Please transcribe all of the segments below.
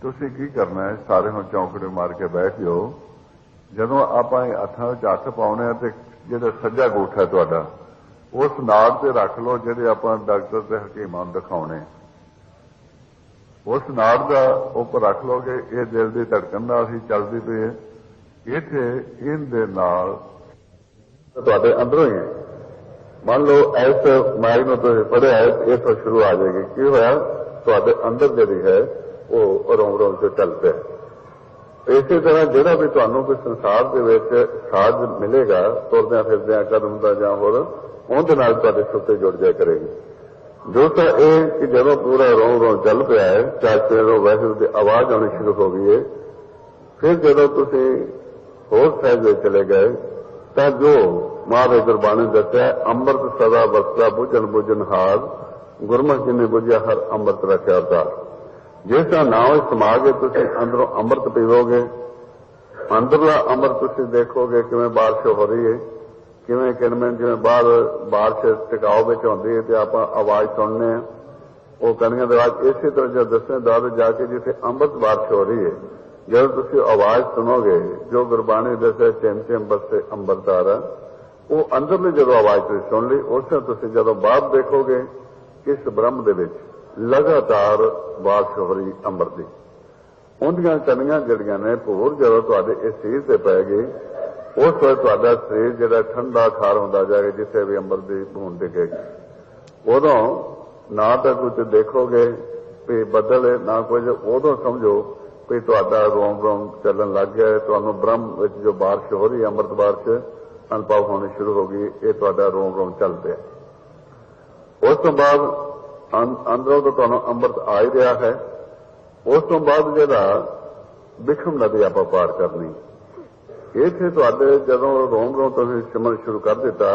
ਤੁਸੀਂ ਕੀ ਕਰਨਾ ਹੈ, ਸਾਰੇ ਹੁਣ ਚੌਂਕੜੇ ਮਾਰ ਕੇ ਬੈਠ ਜਾਓ। ਜਦੋਂ ਆਪਾਂ ਹੱਥਾਂ ਵਿੱਚ ਹੱਥ ਪਾਉਣੇ ਆ ਤੇ ਜਿਹੜਾ ਸੱਜਾ ਅੰਗੂਠਾ ਤੁਹਾਡਾ ਉਸ ਨਾੜ ਤੇ ਰੱਖ ਲਓ ਜਿਹੜੇ ਆਪਾਂ ਡਾਕਟਰ ਤੇ ਹਕੀਮਾਂ ਨੂੰ ਦਿਖਾਉਣੇ। ਉਸ ਨਾੜ ਦਾ ਉੱਪਰ ਰੱਖ ਲਓ ਕਿ ਇਹ ਦਿਲ ਦੀ ਧੜਕਣ ਨਾਲ ਹੀ ਚੱਲਦੀ ਪਈ ਹੈ। ਇੱਥੇ ਇਹਦੇ ਨਾਲ ਤੁਹਾਡੇ ਅੰਦਰੋਂ ਹੀ ਮੰਨ ਲਓ ਇਸ ਮਾਈਕ ਨੂੰ ਤੁਸੀਂ ਪੜ੍ਹਿਆ ਇਹ ਤੋਂ ਸ਼ੁਰੂ ਆ ਜਾਏਗੀ। ਕੀ ਹੋਇਆ, ਤੁਹਾਡੇ ਅੰਦਰ ਜਿਹੜੀ ਹੈ ਉਹ ਰੋਮ ਰੋਮ ਚ ਚੱਲ ਪਿਆ। ਇਸੇ ਤਰ੍ਹਾਂ ਜਿਹੜਾ ਵੀ ਤੁਹਾਨੂੰ ਕੋਈ ਸੰਸਾਰ ਦੇ ਵਿੱਚ ਸਾਜ਼ ਮਿਲੇਗਾ ਤੁਰਦਿਆਂ ਫਿਰਦਿਆਂ ਕਦਮ ਦਾ ਜਾਂ ਹੋਰ ਉਹਦੇ ਨਾਲ ਤੁਹਾਡੇ ਸੁੱਤੇ ਜੁੜ ਜਾਇਆ ਕਰੇਗੀ। ਜੋ ਤਾਂ ਇਹ ਕਿ ਜਦੋਂ ਪੂਰਾ ਰੋਮ ਰੋਮ ਚੱਲ ਪਿਆ ਹੈ, ਚਾਹੇ ਵੈਸੇ ਦੀ ਆਵਾਜ਼ ਆਉਣੀ ਸ਼ੁਰੂ ਹੋ ਗਈ ਹੈ, ਫਿਰ ਜਦੋਂ ਤੁਸੀਂ ਹੋਰ ਸਹਿਜ ਵਿੱਚ ਚਲੇ ਗਏ ਤਾਂ ਜੋ ਮਹਾਰਾਜ ਗੁਰਬਾਣੀ ਦੱਸਿਆ ਅੰਮ੍ਰਿਤ ਸਦਾ ਵਸਦਾ ਬੁਝਣ ਬੁਝਣ ਹਾਰ ਗੁਰਮੁਖ ਜਿਨੇ ਬੁਝਿਆ ਹਰ ਅੰਮ੍ਰਿਤ ਰਖਿਆ ਅਵਤਾਰ। ਜਿਸ ਦਾ ਨਾਮ ਸਮਾ ਕੇ ਤੁਸੀਂ ਅੰਦਰੋਂ ਅੰਮ੍ਰਿਤ ਪੀਵੋਗੇ, ਅੰਦਰਲਾ ਅੰਮ੍ਰਿਤ ਤੁਸੀਂ ਦੇਖੋਗੇ ਕਿਵੇਂ ਬਾਰਿਸ਼ ਹੋ ਰਹੀ ਹੈ, ਕਿਵੇਂ ਕਿਨਵੇਂ ਜਿਵੇਂ ਬਾਹਰ ਬਾਰਿਸ਼ ਟਿਕਾਓ ਵਿੱਚ ਹੁੰਦੀ ਹੈ ਤੇ ਆਪਾਂ ਆਵਾਜ਼ ਸੁਣਨੇ ਆ ਉਹ ਕਣੀਆਂ ਦੀ ਆਵਾਜ਼। ਇਸੇ ਤਰ੍ਹਾਂ ਜਦ ਦਸਵੇਂ ਦੌਰ ਜਾ ਕੇ ਜਿੱਥੇ ਅੰਮ੍ਰਿਤ ਬਾਰਿਸ਼ ਹੋ ਰਹੀ ਹੈ ਜਦੋਂ ਤੁਸੀਂ ਆਵਾਜ਼ ਸੁਣੋਗੇ ਜੋ ਗੁਰਬਾਣੀ ਦੱਸੇ ਚਿੰਮ ਚਿੰਮ ਬਰਸੇ ਅੰਬਰਤਾਰਾ, ਉਹ ਅੰਦਰਲੀ ਜਦੋਂ ਆਵਾਜ਼ ਤੁਸੀਂ ਸੁਣ ਲਈ ਉਸੇ ਤੁਸੀਂ ਜਦੋਂ ਬਾਹਰ ਦੇਖੋਗੇ ਇਸ ਬ੍ਰਹਮ ਦੇ ਵਿੱਚ ਲਗਾਤਾਰ ਬਾਰਿਸ਼ ਹੋ ਰਹੀ ਅੰਮ੍ਰਿਤ ਦੀ। ਉਹਦੀਆਂ ਕਣੀਆਂ ਜਿਹੜੀਆਂ ਨੇ ਭੂਰ ਜਦੋਂ ਤੁਹਾਡੇ ਇਸ ਸਰੀਰ ਤੇ ਪੈ ਗਈ ਉਸ ਵੇਲੇ ਤੁਹਾਡਾ ਸਰੀਰ ਜਿਹੜਾ ਠੰਡਾ ਖਾਰ ਹੁੰਦਾ ਜਾਏਗਾ ਜਿੱਥੇ ਵੀ ਅੰਮ੍ਰਿਤ ਦੀ ਬੂੰਦ ਡਿੱਗੇਗੀ। ਉਦੋਂ ਨਾ ਤਾਂ ਕੁਝ ਦੇਖੋਗੇ ਵੀ ਬੱਦਲ ਹੈ ਨਾ ਕੁਝ, ਉਦੋਂ ਸਮਝੋ ਵੀ ਤੁਹਾਡਾ ਰੋਮ ਰੋਮ ਚੱਲਣ ਲੱਗ ਗਿਆ। ਤੁਹਾਨੂੰ ਬ੍ਰਹਮ ਵਿੱਚ ਜੋ ਬਾਰਿਸ਼ ਹੋ ਰਹੀ ਅੰਮ੍ਰਿਤ ਬਾਰਿਸ਼ ਅਨੁਭਵ ਹੋਣੀ ਸ਼ੁਰੂ ਹੋ ਗਈ, ਇਹ ਤੁਹਾਡਾ ਰੋਮ ਰੋਮ ਚੱਲ ਪਿਆ। ਉਸ ਤੋਂ ਬਾਅਦ ਅੰਦਰੋਂ ਤਾਂ ਤੁਹਾਨੂੰ ਅੰਮ੍ਰਿਤ ਆ ਹੀ ਰਿਹਾ ਹੈ। ਉਸ ਤੋਂ ਬਾਅਦ ਜਿਹੜਾ ਬਿਖਮ ਨਦੀ ਆਪਾਂ ਪਾਰ ਕਰਨੀ, ਇੱਥੇ ਤੁਹਾਡੇ ਜਦੋਂ ਰੋਮ ਰੋਮ ਤੁਸੀਂ ਸਿਮਰਨ ਸ਼ੁਰੂ ਕਰ ਦਿੱਤਾ,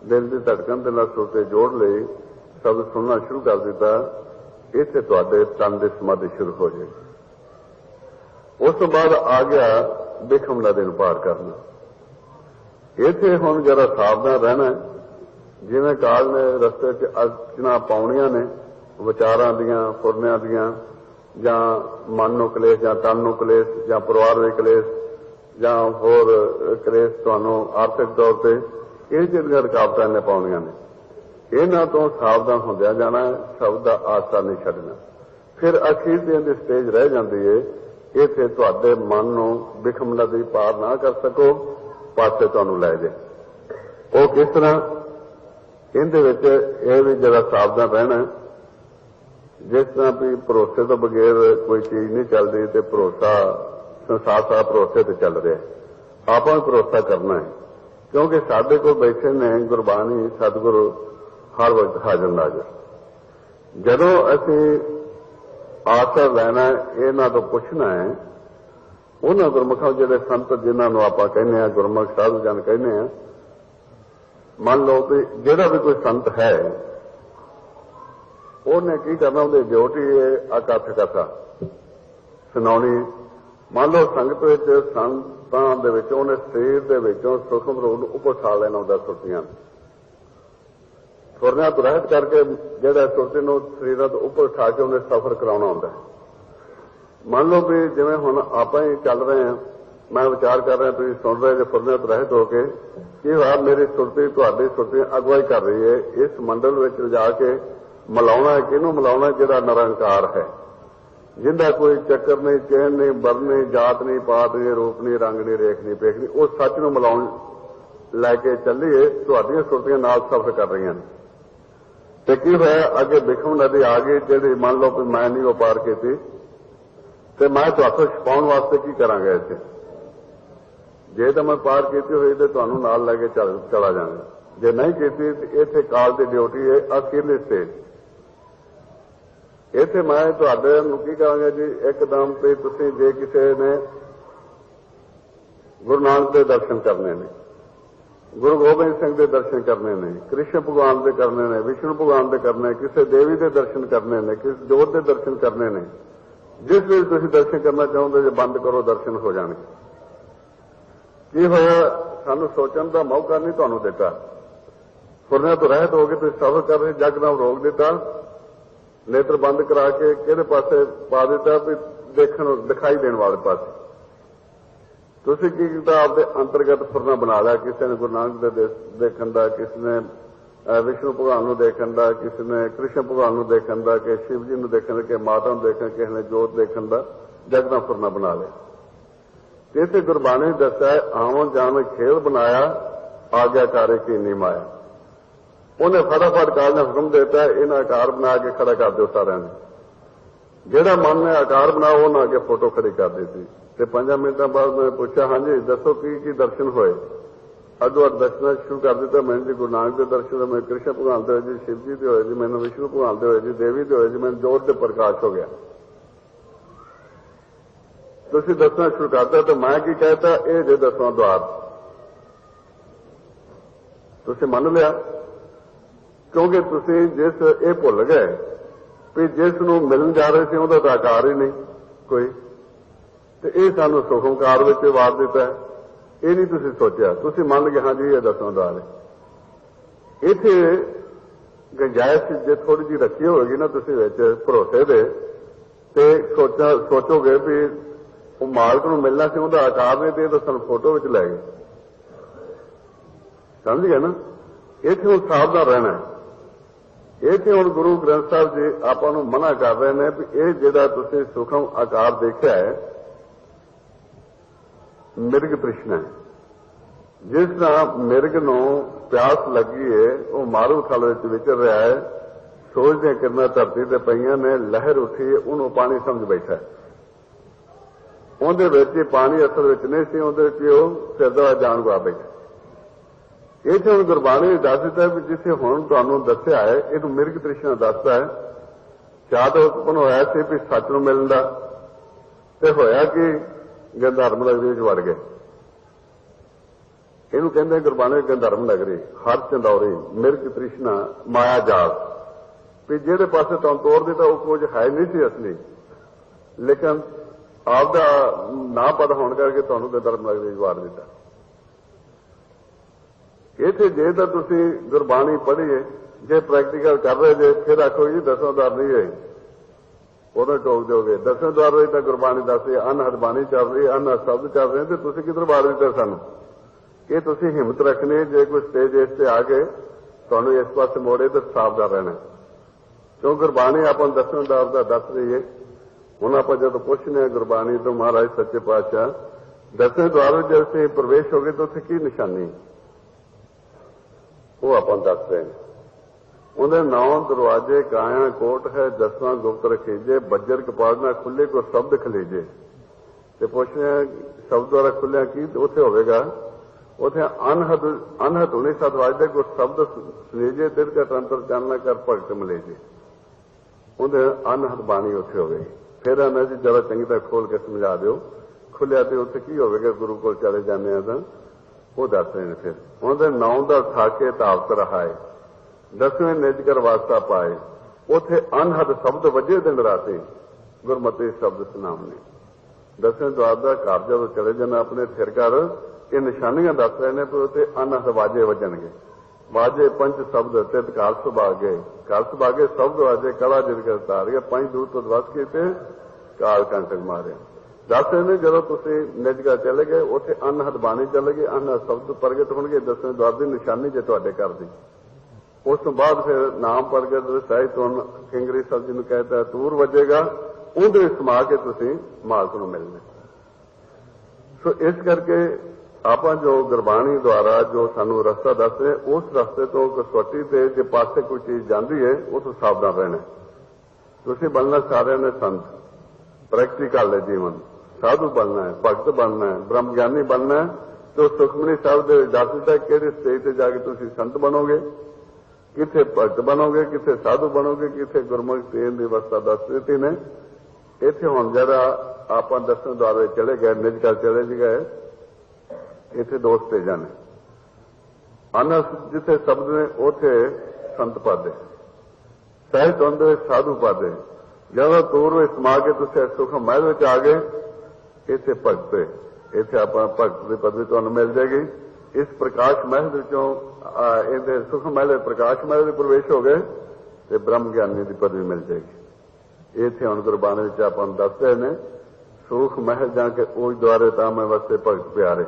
ਦਿਲ ਦੀ ਧੜਕਣ ਦੇ ਨਾਲ ਸੁਰ ਤੇ ਜੋੜ ਲਈ, ਸ਼ਬਦ ਸੁਣਨਾ ਸ਼ੁਰੂ ਕਰ ਦਿੱਤਾ, ਇੱਥੇ ਤੁਹਾਡੇ ਤਨ ਦੀ ਸਮਾਧੀ ਸ਼ੁਰੂ ਹੋ ਜਾਏਗੀ। ਉਸ ਤੋਂ ਬਾਅਦ ਆ ਗਿਆ ਬਿਖਮ ਨਦੀ ਨੂੰ ਪਾਰ ਕਰਨਾ। ਇੱਥੇ ਹੁਣ ਜਰਾ ਸਾਵਧਾਨ ਰਹਿਣਾ, ਜਿਵੇਂ ਕਾਲ ਨੇ ਰਸਤੇ 'ਚ ਅਰਚਨਾ ਪਾਉਣੀਆਂ ਨੇ ਵਿਚਾਰਾਂ ਦੀਆਂ ਫੁਰਨਿਆਂ ਦੀਆਂ, ਜਾਂ ਮਨ ਨੂੰ ਕਲੇਸ਼ ਜਾਂ ਤਨ ਨੂੰ ਕਲੇਸ਼ ਜਾਂ ਪਰਿਵਾਰ ਦੇ ਕਲੇਸ਼ ਜਾਂ ਹੋਰ ਕਲੇਸ਼ ਤੁਹਾਨੂੰ ਆਰਥਿਕ ਤੌਰ ਤੇ, ਇਹ ਜਿਹੜੀਆਂ ਰੁਕਾਵਟਾਂ ਨੇ ਪਾਉਣੀਆਂ ਨੇ ਇਹਨਾਂ ਤੋਂ ਸਾਵਧਾਨ ਹੁੰਦਿਆਂ ਜਾਣਾ, ਸ਼ਬਦ ਦਾ ਆਸਰਾ ਨਹੀਂ ਛੱਡਣਾ। ਫਿਰ ਅਖੀਰ ਦੀ ਇਹਦੀ ਸਟੇਜ ਰਹਿ ਜਾਂਦੀ ਹੈ, ਇੱਥੇ ਤੁਹਾਡੇ ਮਨ ਨੂੰ ਬਿਖਮ ਨਦੀ ਪਾਰ ਨਾ ਕਰ ਸਕੋ, ਪਾਸੇ ਤੁਹਾਨੂੰ ਲੈ ਜਾਏ। ਉਹ ਕਿਸ ਤਰ੍ਹਾਂ, ਇਹਦੇ ਵਿੱਚ ਇਹ ਵੀ ਜਿਹੜਾ ਸਾਵਧਾਨ ਰਹਿਣਾ, ਜਿਸ ਤਰ੍ਹਾਂ ਵੀ ਭਰੋਸੇ ਤੋਂ ਬਗੈਰ ਕੋਈ ਚੀਜ਼ ਨਹੀਂ ਚੱਲਦੀ ਤੇ ਭਰੋਸਾ ਸੰਸਾਰ ਸਾਰਾ ਭਰੋਸੇ ਤੇ ਚੱਲ ਰਿਹਾ। ਆਪਾਂ ਨੂੰ ਭਰੋਸਾ ਕਰਨਾ ਹੈ ਕਿਉਂਕਿ ਸਾਡੇ ਕੋਲ ਬੈਠੇ ਨੇ ਗੁਰਬਾਣੀ ਸਤਿਗੁਰੂ ਹਰ ਵਕਤ ਹਾਜ਼ਰ ਨਾਜ਼ਰ। ਜਦੋਂ ਅਸੀਂ ਆਸਰਾ ਲੈਣਾ ਇਹਨਾਂ ਤੋਂ ਪੁੱਛਣਾ ਹੈ, ਉਹਨਾਂ ਗੁਰਮੁਖਾਂ ਜਿਹੜੇ ਸੰਤ ਜਿਨ੍ਹਾਂ ਨੂੰ ਆਪਾਂ ਕਹਿੰਦੇ ਹਾਂ ਗੁਰਮੁਖ ਸਾਧੂ ਜਨ ਕਹਿੰਦੇ ਹਾਂ, ਮੰਨ ਲਓ ਕਿ ਜਿਹੜਾ ਵੀ ਕੋਈ ਸੰਤ ਹੈ ਉਹਨੇ ਕੀ ਕਰਨਾ, ਉਹਦੀ ਡਿਊਟੀ ਹੈ ਅਕਥ ਕਥਾ ਸੁਣਾਉਣੀ। ਮੰਨ ਲਓ ਸੰਗਤ ਵਿੱਚ ਸੰਤਾਂ ਦੇ ਵਿੱਚ ਉਹਨੇ ਸਰੀਰ ਦੇ ਵਿੱਚੋਂ ਸੂਖਮ ਰੂਪ ਨੂੰ ਉੱਪਰ ਉਠਾ ਲੈਣਾ ਹੁੰਦਾ, ਸੁਰਤੀਆਂ ਫੁਰਨਿਆਂ ਤੋਂ ਰਹਿਤ ਕਰਕੇ ਜਿਹੜਾ ਸੁਰਤੀ ਨੂੰ ਸਰੀਰਾਂ ਤੋਂ ਉੱਪਰ ਉਠਾ ਕੇ ਉਹਨੇ ਸਫ਼ਰ ਕਰਾਉਣਾ ਹੁੰਦਾ। ਮੰਨ ਲਓ ਵੀ ਜਿਵੇਂ ਹੁਣ ਆਪਾਂ ਹੀ ਚੱਲ ਰਹੇ ਹਾਂ, ਮੈਂ ਵਿਚਾਰ ਕਰ ਰਿਹਾ, ਤੁਸੀਂ ਸੁਣ ਰਹੇ ਜੇ ਫੁਰਨਿਆਂ ਤੋਂ ਰਹਿਤ ਹੋ ਕੇ, ਕੀ ਹੋਇਆ ਮੇਰੀ ਸੁਰਤੀ ਤੁਹਾਡੀ ਸੁਰਤੀ ਅਗਵਾਈ ਕਰ ਰਹੀ ਹੈ ਇਸ ਮੰਡਲ ਵਿੱਚ ਲਿਜਾ ਕੇ ਮਿਲਾਉਣਾ ਹੈ। ਕਿਹਨੂੰ ਮਿਲਾਉਣਾ? ਜਿਹੜਾ ਨਿਰੰਕਾਰ ਹੈ, ਜਿੰਦਾ ਕੋਈ ਚੱਕਰ ਨਹੀਂ, ਚੈਨ ਨਹੀਂ, ਵਰਨ ਨਹੀਂ, ਜਾਤ ਨਹੀਂ, ਪਾਤ ਨਹੀਂ, ਰੂਪ ਨਹੀਂ, ਰੰਗ ਨਹੀਂ, ਰੇਖ ਨਹੀਂ, ਪੇਖ ਨਹੀਂ, ਉਹ ਸੱਚ ਨੂੰ ਮਿਲਾਉਣ ਲੈ ਕੇ ਚੱਲੀਏ। ਤੁਹਾਡੀਆਂ ਸੁਰਤੀਆਂ ਨਾਲ ਸਫ਼ਰ ਕਰ ਰਹੀਆਂ ਨੇ। ਤੇ ਕੀ ਹੋਇਆ, ਅੱਗੇ ਬਿਖਮ ਨਦੀ ਆ ਗਈ ਜਿਹੜੀ ਮੰਨ ਲਓ ਕਿ ਮੈਂ ਨਹੀਂ ਉਹ ਪਾਰ ਕੀਤੀ ਤੇ ਮੈਂ ਤੁਹਾਨੂੰ ਛਪਾਉਣ ਵਾਸਤੇ ਕੀ ਕਰਾਂਗਾ ਇੱਥੇ। ਜੇ ਤਾਂ ਮੈਂ ਪਾਰ ਕੀਤੀ ਹੋਈ ਤੇ ਤੁਹਾਨੂੰ ਨਾਲ ਲੈ ਕੇ ਚਲਾ ਜਾਵਾਂਗਾ, ਜੇ ਨਹੀਂ ਕੀਤੀ ਤੇ ਇੱਥੇ ਕਾਲ ਦੀ ਡਿਊਟੀ ਹੈ ਅਖੀਰਲੀ ਸਟੇਜ। ਇੱਥੇ ਮੈਂ ਤੁਹਾਡੇ ਨੂੰ ਕੀ ਕਹਾਂਗਾ ਜੀ, ਇੱਕਦਮ ਤੇ ਤੁਸੀਂ ਜੇ ਕਿਸੇ ਨੇ ਗੁਰੂ ਨਾਨਕ ਦੇ ਦਰਸ਼ਨ ਕਰਨੇ ਨੇ, ਗੁਰੂ ਗੋਬਿੰਦ ਸਿੰਘ ਦੇ ਦਰਸ਼ਨ ਕਰਨੇ ਨੇ, ਕ੍ਰਿਸ਼ਨ ਭਗਵਾਨ ਦੇ ਕਰਨੇ ਨੇ, ਵਿਸ਼ਨੂੰ ਭਗਵਾਨ ਦੇ ਕਰਨੇ, ਕਿਸੇ ਦੇਵੀ ਦੇ ਦਰਸ਼ਨ ਕਰਨੇ ਨੇ, ਕਿਸੇ ਜੋਤ ਦੇ ਦਰਸ਼ਨ ਕਰਨੇ ਨੇ, ਜਿਸ ਵੇਲੇ ਤੁਸੀਂ ਦਰਸ਼ਨ ਕਰਨਾ ਚਾਹੁੰਦੇ ਜੇ ਬੰਦ ਕਰੋ ਦਰਸ਼ਨ ਹੋ ਜਾਣਗੇ। ਕੀ ਹੋਇਆ, ਸਾਨੂੰ ਸੋਚਣ ਦਾ ਮੌਕਾ ਨਹੀਂ ਤੁਹਾਨੂੰ ਦਿੱਤਾ। ਫੁਰਨਿਆਂ ਤੋਂ ਰਹਿਤ ਹੋ ਕੇ ਤੁਸੀਂ ਸਫ਼ਰ ਕਰ ਰਹੇ, ਜਗ ਨਾਲ ਰੋਕ ਦਿੱਤਾ, ਨੇਤਰ ਬੰਦ ਕਰਾ ਕੇ ਕਿਹੜੇ ਪਾਸੇ ਪਾ ਦਿੱਤਾ ਵੀ दिखाई देने वाले पास तुसीं की कीता आपदे अंतरगत फुरना बना लिया। किसी ने गुरु नानक देव देखण दा, किसी ने विष्णु भगवान नूं देखण दा, किसी ने कृष्ण भगवान नूं देखण दा, कि शिव जी नूं देखण दा, कि माता नूं देखण, किसी ने जोत देखण दा जगदा फुरना बना लिया। इसे गुरबाणी ने दस्या है आवन जान खेल बनाया आज्ञाकारी की नी माया। उन्हें फटाफट काल ने हुक्म देता है इन्हें आकार बना के खड़ा कर दो सारे ने। जेड़ा मन ने आकार बनाओ उन्हें आगे फोटो खड़ी कर दी थी। 5 मिनटों बाद मैंने पूछा हाँ जी दसो की दर्शन होए। अदो दर्शन शुरू कर दिता। मैंने जी गुरु नानक के दर्शन मैं कृष्ण भगवान के होए जी, शिव जी के होए जी, मैंने विष्णु भगवान के होए जी, देवी के होए जी, मैंने जोत से प्रकाश हो गया। तुसीं दसना शुरू करता तो मैं की कहता ये जे 10वां द्वार तुसीं मन लिया। क्योंकि तुसीं जिस ये भुल गए भी जिस नूं मिलन जा रहे थे उहदा तां आकार ही नहीं कोई, तो ये सानू सुखमकार विच वार दिता है। ये नहीं तुसीं सोचा, तुसीं मान गए हाँ जी ये 10वां द्वार है। इत्थे गुंजाइश जे थोड़ी जी रखी होगी ना तुसीं विच भरोसे दे ते सोचोगे भी वो मालक नूं मिलना सी उहदा आकार नहीं ते सानू फोटो विच लै गए। समझ गए ना। इत्थे हुण सावधान रहना है। इत्थे हुण गुरु ग्रंथ साहिब जी आपां नूं मना कर रहे हैं भी ये जिहड़ा तुसीं सूखम आकार देखिआ है मिर्ग तृष्णा है। जिस तरह मिर्ग नूं प्यास लगी है वो मारू थल विच विचर रहा है, सूरज ਦੀਆਂ किरणां धरती ते पईआं ने, लहर उठी है, उहनूं पानी समझ बैठा है। ਉਹਦੇ ਵਿੱਚ ਪਾਣੀ ਅਸਲ ਵਿੱਚ ਨਹੀਂ ਸੀ, ਉਹਦੇ ਵਿੱਚ ਉਹ ਫਿਰਦਾ ਜਾਣ ਗਵਾ ਬੈਠਾ। ਇਹ ਤੇ ਹੁਣ ਗੁਰਬਾਣੀ ਨੇ ਦੱਸ ਦਿੱਤਾ ਵੀ ਜਿੱਥੇ ਹੁਣ ਤੁਹਾਨੂੰ ਦੱਸਿਆ ਹੈ ਇਹਨੂੰ ਮਿਰਗ ਤ੍ਰਿਸ਼ਨਾ ਦੱਸਦਾ ਹੈ। ਚਾਹਤ ਉਤਪਨ ਹੋਇਆ ਸੀ ਵੀ ਸੱਚ ਨੂੰ ਮਿਲਣ ਦਾ, ਤੇ ਹੋਇਆ ਕਿ ਗੰਧਰਮ ਨਗਰੀ ਵਿੱਚ ਵੜ ਗਏ। ਇਹਨੂੰ ਕਹਿੰਦੇ ਗੁਰਬਾਣੀ ਗੰਧਰਮ ਨਗਰੀ, ਹਰ ਚੰਦੌਰੀ, ਮਿਰਗ ਤ੍ਰਿਸ਼ਨਾ, ਮਾਇਆ ਜਾਲ। ਵੀ ਜਿਹੜੇ ਪਾਸੇ ਤੁਹਾਨੂੰ ਤੋਰ ਦਿੱਤਾ ਉਹ ਕੁਝ ਹੈ ਨਹੀਂ ਸੀ ਅਸਲੀ, ਲੇਕਿਨ ਆਪਦਾ ਨਾ ਪਤਾ ਹੋਣ ਕਰਕੇ ਤੁਹਾਨੂੰ ਗੰਧਰਮ ਨਗਰੀ ਵਿੱਚ ਵਾਰ ਦਿੱਤਾ। ਇੱਥੇ ਜੇ ਤਾਂ ਤੁਸੀਂ ਗੁਰਬਾਣੀ ਪੜ੍ਹੀਏ, ਜੇ ਪ੍ਰੈਕਟੀਕਲ ਕਰ ਰਹੇ ਜੇ ਫਿਰ ਆਖੋ ਜੀ 10ਵਾਂ द्वार नहीं है, ਉਹਨੂੰ ਟੋਕ ਦਿਓਗੇ। 10ਵੇਂ द्वार ਵਿੱਚ ਤਾਂ ਗੁਰਬਾਣੀ ਦੱਸਦੀ ਅਨਹਦ ਬਾਣੀ ਚੱਲ ਰਹੀ, ਅਨਹਦ ਸ਼ਬਦ ਚੱਲ ਰਹੇ ਤੇ ਤੁਸੀਂ ਕਿੱਧਰ ਵਾਰ ਦਿੱਤਾ ਸਾਨੂੰ। ਇਹ ਤੁਸੀਂ ਹਿੰਮਤ ਰੱਖਣੀ, ਜੇ ਕੋਈ ਸਟੇਜ ਇਸ ਤੇ ਆ ਕੇ ਤੁਹਾਨੂੰ ਇਸ ਪਾਸੇ ਮੋੜੇ ਤਾਂ ਸਾਵਧਾਨ ਰਹਿਣਾ, ਕਿਉਂ ਗੁਰਬਾਣੀ ਆਪਾਂ ਨੂੰ 10ਵੇਂ द्वार ਦਾ ਦੱਸ ਰਹੀ ਹੈ। ਹੁਣ ਆਪਾਂ ਜਦੋਂ ਪੁੱਛਦੇ ਹਾਂ ਗੁਰਬਾਣੀ ਤੋਂ ਮਹਾਰਾਜ ਸੱਚੇ ਪਾਤਸ਼ਾਹ 10ਵੇਂ द्वार ਵਿੱਚ ਜਦ ਅਸੀਂ ਪ੍ਰਵੇਸ਼ ਹੋ ਗਏ ਤਾਂ ਉੱਥੇ ਕੀ ਨਿਸ਼ਾਨੀ ਉਹ ਆਪਾਂ ਨੂੰ ਦੱਸ ਰਹੇ ਨੇ। ਉਹਦੇ 9 ਦਰਵਾਜ਼ੇ ਕਾਇਆ ਕੋਟ ਹੈ, 10ਵਾਂ ਗੁਪਤ ਰਖੀਜੇ, ਬੱਜਰ ਕਪਾੜ ਨਾ ਖੁੱਲੇ ਕੋ ਸ਼ਬਦ ਖਲੀਜੇ। ਤੇ ਪੁੱਛਦੇ ਹਾਂ ਸ਼ਬਦ ਦੁਆਰਾ ਖੁੱਲਿਆ ਕੀ ਉੱਥੇ ਹੋਵੇਗਾ, ਉੱਥੇ ਅਨਹਦ 19 ਵਾਜਦੇ ਕੋ ਸ਼ਬਦ ਸੁਨੇਜੇ, ਦਿਲ ਕਾ ਤੰਤਰ ਚਾਨਣਾ ਕਰ ਭਗਤ ਮਲੇਜੇ। ਉਹਦੇ ਅਨਹਦ ਬਾਣੀ ਉੱਥੇ ਹੋਵੇਗੀ। ਫਿਰ ਇਹਨਾਂ ਜੀ ਜਰਾ ਚੰਗੀ ਤਰ੍ਹਾਂ ਖੋਲ ਕੇ ਸਮਝਾ ਦਿਓ ਖੁੱਲਿਆ ਤੇ ਉੱਥੇ ਕੀ ਹੋਵੇਗਾ। ਗੁਰੂ ਕੋਲ ਚਲੇ ਜਾਂਦੇ ਆ ਤਾਂ ਉਹ ਦੱਸ ਰਹੇ ਨੇ। ਫਿਰ ਉਹਦੇ 9 ਦਾ ਠਾਕੇ ਤਾਵਤ ਰਹਾਏ, 10ਵੇਂ ਨਿਜ ਕਰ ਵਾਸਤਾ ਪਾਏ। ਉੱਥੇ ਅਨਹਦ ਸ਼ਬਦ ਵਜੇ ਦਿਨ ਰਾਤੇ, ਗੁਰਮਤਿ ਸ਼ਬਦ ਸੁਨਾਮਣੇ। 10ਵੇਂ द्वार ਦਾ ਘਰ ਜਦੋਂ ਚਲੇ ਜਾਣਾ ਆਪਣੇ ਫਿਰ ਘਰ, ਇਹ ਨਿਸ਼ਾਨੀਆਂ ਦੱਸ ਰਹੇ ਨੇ। ਪਰ ਉੱਥੇ ਅਨਹਦ ਵਾਜੇ ਵੱਜਣਗੇ। ਵਾਜੇ ਪੰਜ ਸ਼ਬਦ ਤਿਤ ਕਾਲ ਸੁਭਾਗੇ, ਕਾਲ ਸੁਭਾਗੇ ਸ਼ਬਦ ਵਾਜੇ ਕਲਾ ਜਿਨ ਕਰ ਤਾਰਿਆ, 5 ਦੂਰ ਤੋਂ ਵਸ ਕੇ ਤੇ ਕਾਲ ਕੰਟਕ ਮਾਰਿਆ। ਦੱਸ ਰਹੇ ਨੇ ਜਦੋਂ ਤੁਸੀਂ ਨਿਜਗਾ ਚਲੇ ਗਏ ਉੱਥੇ ਅਨਹਦ ਬਾਣੀ ਚਲੇ ਗਏ, ਅਨਹਦ ਸ਼ਬਦ ਪ੍ਰਗਟ ਹੋਣਗੇ। 10ਵੇਂ द्वार ਦੀ ਨਿਸ਼ਾਨੀ ਜੇ ਤੁਹਾਡੇ ਘਰ ਦੀ। ਉਸ ਤੋਂ ਬਾਅਦ ਫਿਰ ਨਾਮ ਪ੍ਰਗਟ ਸਾਹਿਤ ਹੁਣ ਕਿੰਗਰੀ ਸਾਹਿਬ ਜੀ ਨੂੰ ਕਹਿੰਦਾ ਤੂਰ ਵੱਜੇਗਾ, ਉਹਦੇ ਸਮਾ ਕੇ ਤੁਸੀਂ ਮਾਲਕ ਨੂੰ ਮਿਲਣਾ। ਸੋ ਇਸ ਕਰਕੇ ਆਪਾਂ ਜੋ ਗੁਰਬਾਣੀ ਦੁਆਰਾ ਜੋ ਸਾਨੂੰ ਰਸਤਾ ਦੱਸਦੇ ਉਸ ਰਸਤੇ ਤੋਂ ਕਸੌਟੀ ਤੇ ਜੇ ਪਾਸੇ ਕੋਈ ਚੀਜ਼ ਜਾਂਦੀ ਹੈ ਉਸ ਤੋਂ ਸਾਵਧਾਨ ਰਹਿਣਾ। ਤੁਸੀਂ ਬਣਨਾ ਸਾਰਿਆਂ ਨੇ ਸੰਤ, ਪ੍ਰੈਕਟੀਕਲ ਹੈ ਜੀਵਨ, ਸਾਧੂ ਬਣਨਾ ਹੈ, ਭਗਤ ਬਣਨਾ ਹੈ, ਬ੍ਰਹਮ ਗਿਆਨੀ ਬਣਨਾ ਹੈ। ਤੇ ਸੁਖਮਨੀ ਸਾਹਿਬ ਦੇ ਦੱਸ ਦਿੱਤਾ ਕਿਹੜੇ ਸਟੇਜ ਤੇ ਜਾ ਕੇ ਤੁਸੀਂ ਸੰਤ ਬਣੋਗੇ, ਕਿੱਥੇ ਭਗਤ ਬਣੋਗੇ, ਕਿੱਥੇ ਸਾਧੂ ਬਣੋਗੇ, ਕਿੱਥੇ ਗੁਰਮੁਖ ਤੇਲ ਦੀ ਅਵਸਥਾ ਦੱਸ ਦਿੱਤੀ ਨੇ। ਇੱਥੇ ਹੁਣ ਜਿਹੜਾ ਆਪਾਂ 10ਵੇਂ द्वार ਵਿੱਚ ਚਲੇ ਗਏ, ਨਿਜ ਕਰ ਚਲੇ ਗਏ, ਇੱਥੇ 2 ਸਟੇਜਾਂ ਨੇ। ਅਨਹਦ ਜਿੱਥੇ ਸ਼ਬਦ ਨੇ ਉੱਥੇ ਸੰਤ ਪਾਦੇ, ਸਾਹਿਤ ਹੁੰਦੇ ਸਾਧੂ ਪਾਦੇ। ਜਦੋਂ ਤੂਰ ਵਿੱਚ ਸਮਾ ਕੇ ਤੁਸੀਂ ਸੁਖ ਮਹਿਲ ਵਿੱਚ ਆ ਗਏ, ਇੱਥੇ ਭਗਤ, ਇੱਥੇ ਆਪਾਂ ਭਗਤ ਦੀ ਪਦਵੀ ਤੁਹਾਨੂੰ ਮਿਲ ਜਾਏਗੀ। ਇਸ ਪ੍ਰਕਾਸ਼ ਮਹਿਲ ਵਿੱਚੋਂ ਇਹਦੇ ਸੁਖ ਮਹਿਲ ਪ੍ਰਕਾਸ਼ ਮਹਿਲ ਵਿੱਚ ਪ੍ਰਵੇਸ਼ ਹੋ ਗਏ ਤੇ ਬ੍ਰਹਮ ਗਿਆਨੀ ਦੀ ਪਦਵੀ ਮਿਲ ਜਾਏਗੀ। ਇੱਥੇ ਹੁਣ ਗੁਰਬਾਣੀ ਵਿੱਚ ਆਪਾਂ ਨੂੰ ਦੱਸ ਰਹੇ ਨੇ सूख महल जाके ओज द्वारे तामे वस्ते भगत प्यारे।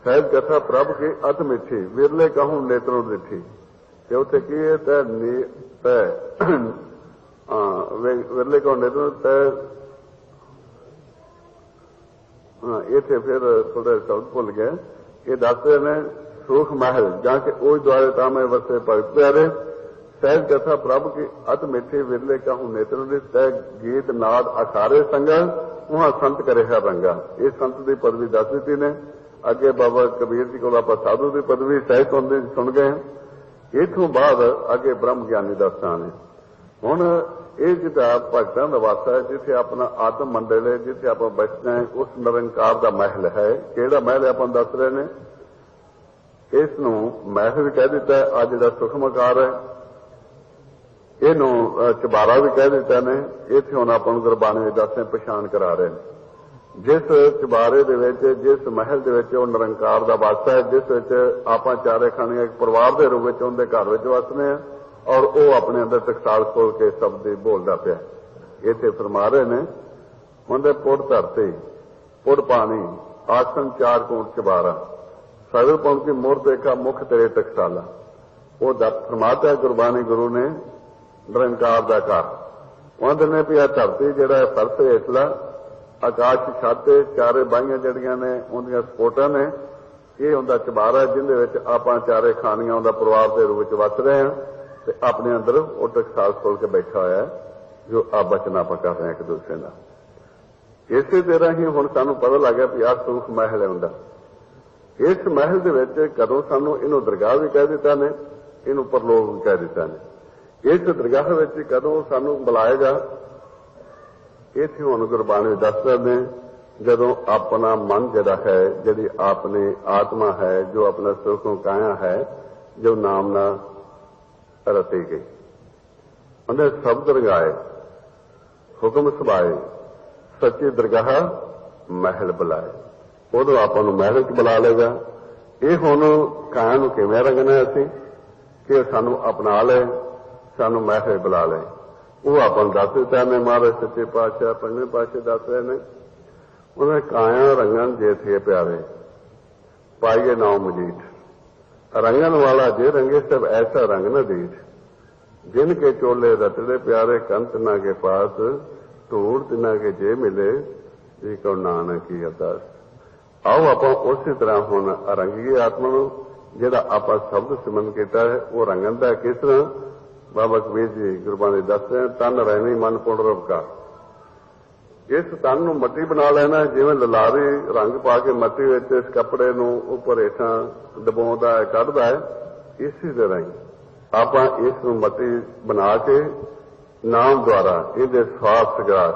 सहज कथा प्रभ की अत मिठी विरले कहूं नेत्रों दिठी। ते उत्थे की है विरले कहूं नेत्रों इत्थे फिर थोड़े शब्द भुल गए। ये दसते ने सूख महल जाके ओज द्वारे तामे वस्ते भगत प्यारे। सहज कथा प्रभ की अत मिठी विरले कहूं नेत्रों दी तय गीत नाद अखारे संगा वहां संत करे है रंगा। ये संत की पदवी दस दी ने। अगे बाबा कबीर जी को आप साधु की पदवी सह सुन गए। इथों बाद अगे ब्रह्म ज्ञानी का स्थान है। हुण ये जिदा भगतां दा वासा है जिथे अपना आत्म मंडल है, जिथे आप बसते हैं, उस निरंकार का महल है। किहड़ा महल आप दस रहे ने? इसनूं महल भी कह दिता है। अज जिहड़ा सुखमकार है इनू चबारा भी कह दिता ने। इत्थे हुण आपां नूं गुरबाणी दसवें पछाण करा रहे हैं। जिस चबारे दे विच, जिस महल दे विच वो निरंकार का वासा है, जिस विच आपां चारे खानियां एक परिवार के रूप में उनके घर विच वसने हैं और वो अपने अंदर टकसाल खोल के शब्द बोलता पिया। इत्थे फरमा रहे ने उनके पुड़ धरती पुड़ पानी आसन चार कोट चबारा सगल पुण की मोर देखा मुख तेरे टकसाला। वो फरमाता है गुरबाणी गुरु ने निरंकार का घर। उन्होंने ने भी धरती जिहड़ा फर्श हेठला आकाश छाते चारे बाहियां जड़ियां ने उनकी सपोर्टा ने। ये उनका चबारा जिंदे विच आपां चारे खानियां उनका परिवार के रूप में वस रहे हैं ते अपने अंदर वो टकसाल खोल के बैठा होया है जो आप बचना आप कर रहे हैं एक दूसरे का। इसे तरह ही हुण सानूं पता लग गया भी आ सूख महल है उनका। इस महल दे विच कदों सानूं इहनूं दरगाह भी कह दिता ने, इहनूं परलोक भी कह दिता ने। इस दरगाह विच कदों सानूं बुलाएगा इत्थे हुण गुरबाणी दसदे ने जदों अपना मन जिहड़ा है, जिहड़ी अपनी आत्मा है, जो अपना सुखों काया है, जो नाम ना रती गई। उन्हें शब्द रंगाए हुक्म सुभाए सच्ची दरगाह महल बुलाए। उदों आपां नूं महल च बुला लेगा। ये हुण काया नूं किवें रंगना असीं कि सानूं अपना ले, सानूं महल बुला ले। वो आपां दस दिता ने। महाराज सच्चे पातशाह पंजवें पातशाह दस रहे ने उन्हें काया रंगन जे थे प्यारे पाइए नाव मजीठ। रंगन वाला जे रंगे सब ऐसा रंग न दीठ। जिनके चोले रतड़े प्यारे कंत ना के पास धूड़ तिना के जे मिले जी को नानक की अरदास। आओ आप उसी तरह हुण रंगीए आत्मा नूं। जिहड़ा आपां शब्द सिमरन कीता है वो रंगन दा किस तरह? बाबा कबीर जी गुरबाणी दस रहे हैं तन रहनी मन पुनरव का। इस तन नूं मट्टी बना लेना जिवें ललारी रंग पा के मट्टी विच इस कपड़े नूं उपर हेठां दबाउंदा है कढदा है। इसी तरह ही आपां इस नूं मट्टी बना के नाम द्वारा इहदे स्वास सगास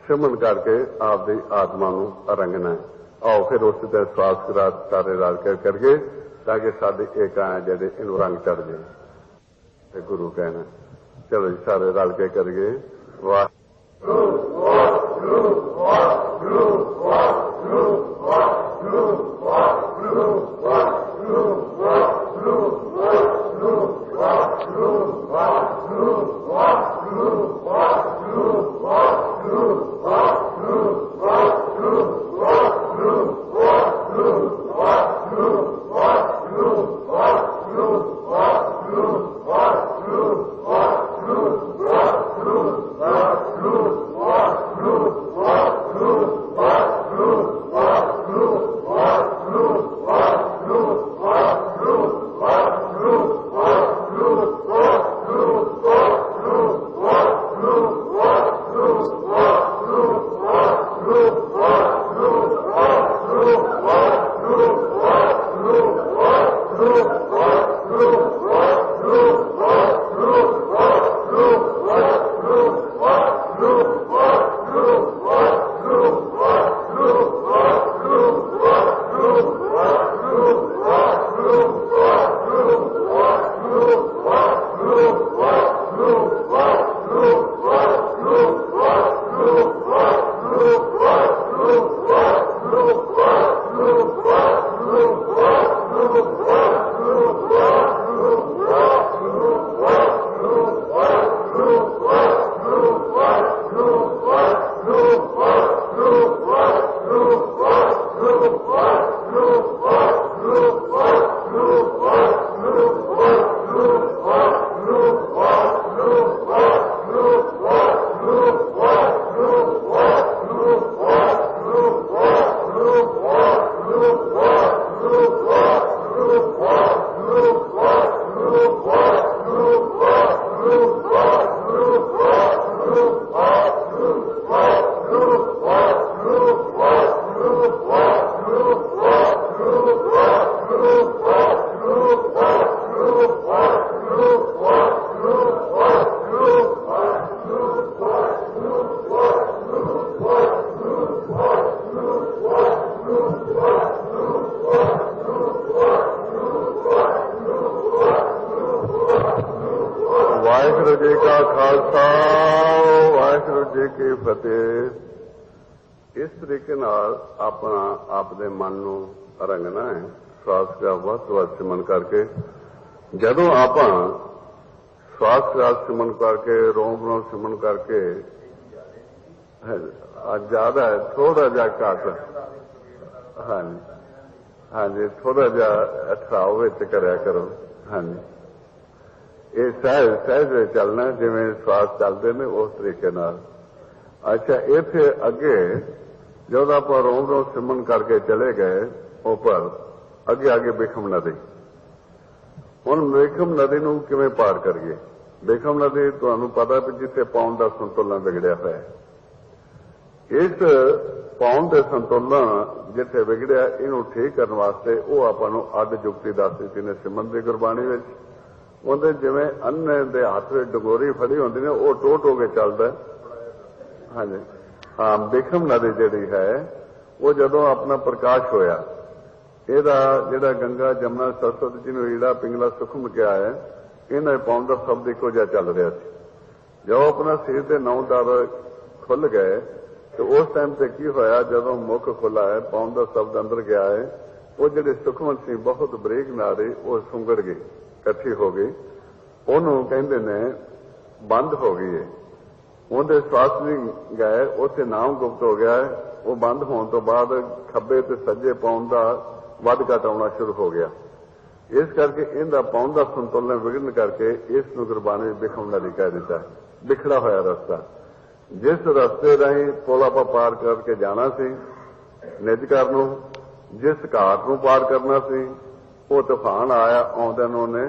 सिमरन करके आपदी आत्मा नूं रंगना है। आओ फिर उस तरह स्वास सगास सारे रल के करके ताकि साडी एक आया जिहड़े इहनूं रंग चढ़ जाए। गुरु कहना चलो जी सारे रल के करिए। वाह खालसा वाहिगुरू जी की फतेह। इस तरीके नाल अपना आपदे मन नूं रंगना है श्वास का वध तो वध सिमन करके। जदों आपां श्वास का सिमन करके रोम रोम सिमन करके ज्यादा है थोड़ा जा घट हाँ जी हाँ जी थोड़ा जा ठहराव विच करया करो। हाँ जी ये सहज सहज चलना जिवें श्वास चलते ने उस तरीके नाल। अच्छा इत्थे अगे जब आप रोम रोम सिमन करके चले गए ऊपर अगे आगे बिखम नदी। हुण बिखम नदी नूं किवें पार करिए? बिखम नदी तुहानूं पता भी जिथे पौण दा संतुलन बिगड़िया होया है। इस पौण दे संतुलन जिथे बिगड़िया इनू ठीक करने वास्ते वो आपां नूं अड जुगती दस दित्ती ने सिमन दी गुरबाणी विच। उहदे जिवें अन्ने दे हत्थ विच डगोरी फड़ी हुंदी ने वो टोट हो के चलदा। हाँ जी हाँ बिखम नदी जिहड़ी है वो जदों अपना प्रकाश होया ਇਹਦਾ ਜਿਹੜਾ गंगा जमुना सरस्वती जी ਨੂੰ ਈੜਾ ਪਿੰਗਲਾ ਸੁਖਮ ਕਿਹਾ ਹੈ ਇਹਨਾਂ ਪੌਣ ਦਾ ਸ਼ਬਦ ਇੱਕੋ ਜਿਹਾ ਚੱਲ ਰਿਹਾ ਸੀ। ਜੋ ਆਪਣਾ ਸਿਰ ਤੇ ਨੌ ਦਰ ਖੁੱਲ ਗਏ ਤੇ ਉਸ ਟਾਈਮ ਤੇ ਕੀ ਹੋਇਆ ਜਦੋਂ ਮੁਖ ਖੁੱਲਾ ਹੈ ਪੌਣ ਦਾ ਸ਼ਬਦ ਅੰਦਰ ਗਿਆ ਹੈ ਉਹ ਜਿਹੜੇ ਸੁਖਮਨ ਸੀ ਬਹੁਤ ਬਰੀਕ ਨਾਰੇ ਉਹ ਸੁੰਗੜ ਗਏ ਇਕੱਠੀ ਹੋ ਗਈ। ਉਹਨੂੰ ਕਹਿੰਦੇ ਨੇ ਬੰਦ ਹੋ ਗਈ ਹੈ। ਉਹਦੇ ਸਵਾਸ ਨਹੀਂ ਗਏ ਉੱਥੇ ਨਾਮ ਗੁਪਤ ਹੋ ਗਿਆ ਹੈ। ਉਹ ਬੰਦ ਹੋਣ ਤੋਂ ਬਾਅਦ ਖੱਬੇ ਤੇ ਸੱਜੇ ਪੌਣ ਦਾ ਵੱਧ ਘਟ ਆਉਣਾ ਸ਼ੁਰੂ ਹੋ ਗਿਆ। ਇਸ ਕਰਕੇ ਇਹਦਾ ਪੌਣ ਦਾ ਸੰਤੁਲਨ ਵਿਗੜਨ ਕਰਕੇ ਇਸ ਨੂੰ ਗੁਰਬਾਣੀ ਵਿੱਚ ਬਿਖਮ ਨਦੀ ਕਹਿ ਦਿੱਤਾ ਹੈ। ਬਿਖੜਾ ਹੋਇਆ ਰਸਤਾ ਜਿਸ ਰਸਤੇ ਰਾਹੀਂ ਪੁਲ ਆਪਾਂ ਪਾਰ ਕਰਕੇ ਜਾਣਾ ਸੀ ਨਿਜਕਰ ਨੂੰ ਜਿਸ ਘਾਟ ਨੂੰ ਪਾਰ ਕਰਨਾ ਸੀ ਉਹ ਤੂਫਾਨ ਆਇਆ ਆਉਂਦਿਆਂ ਨੂੰ ਉਹਨੇ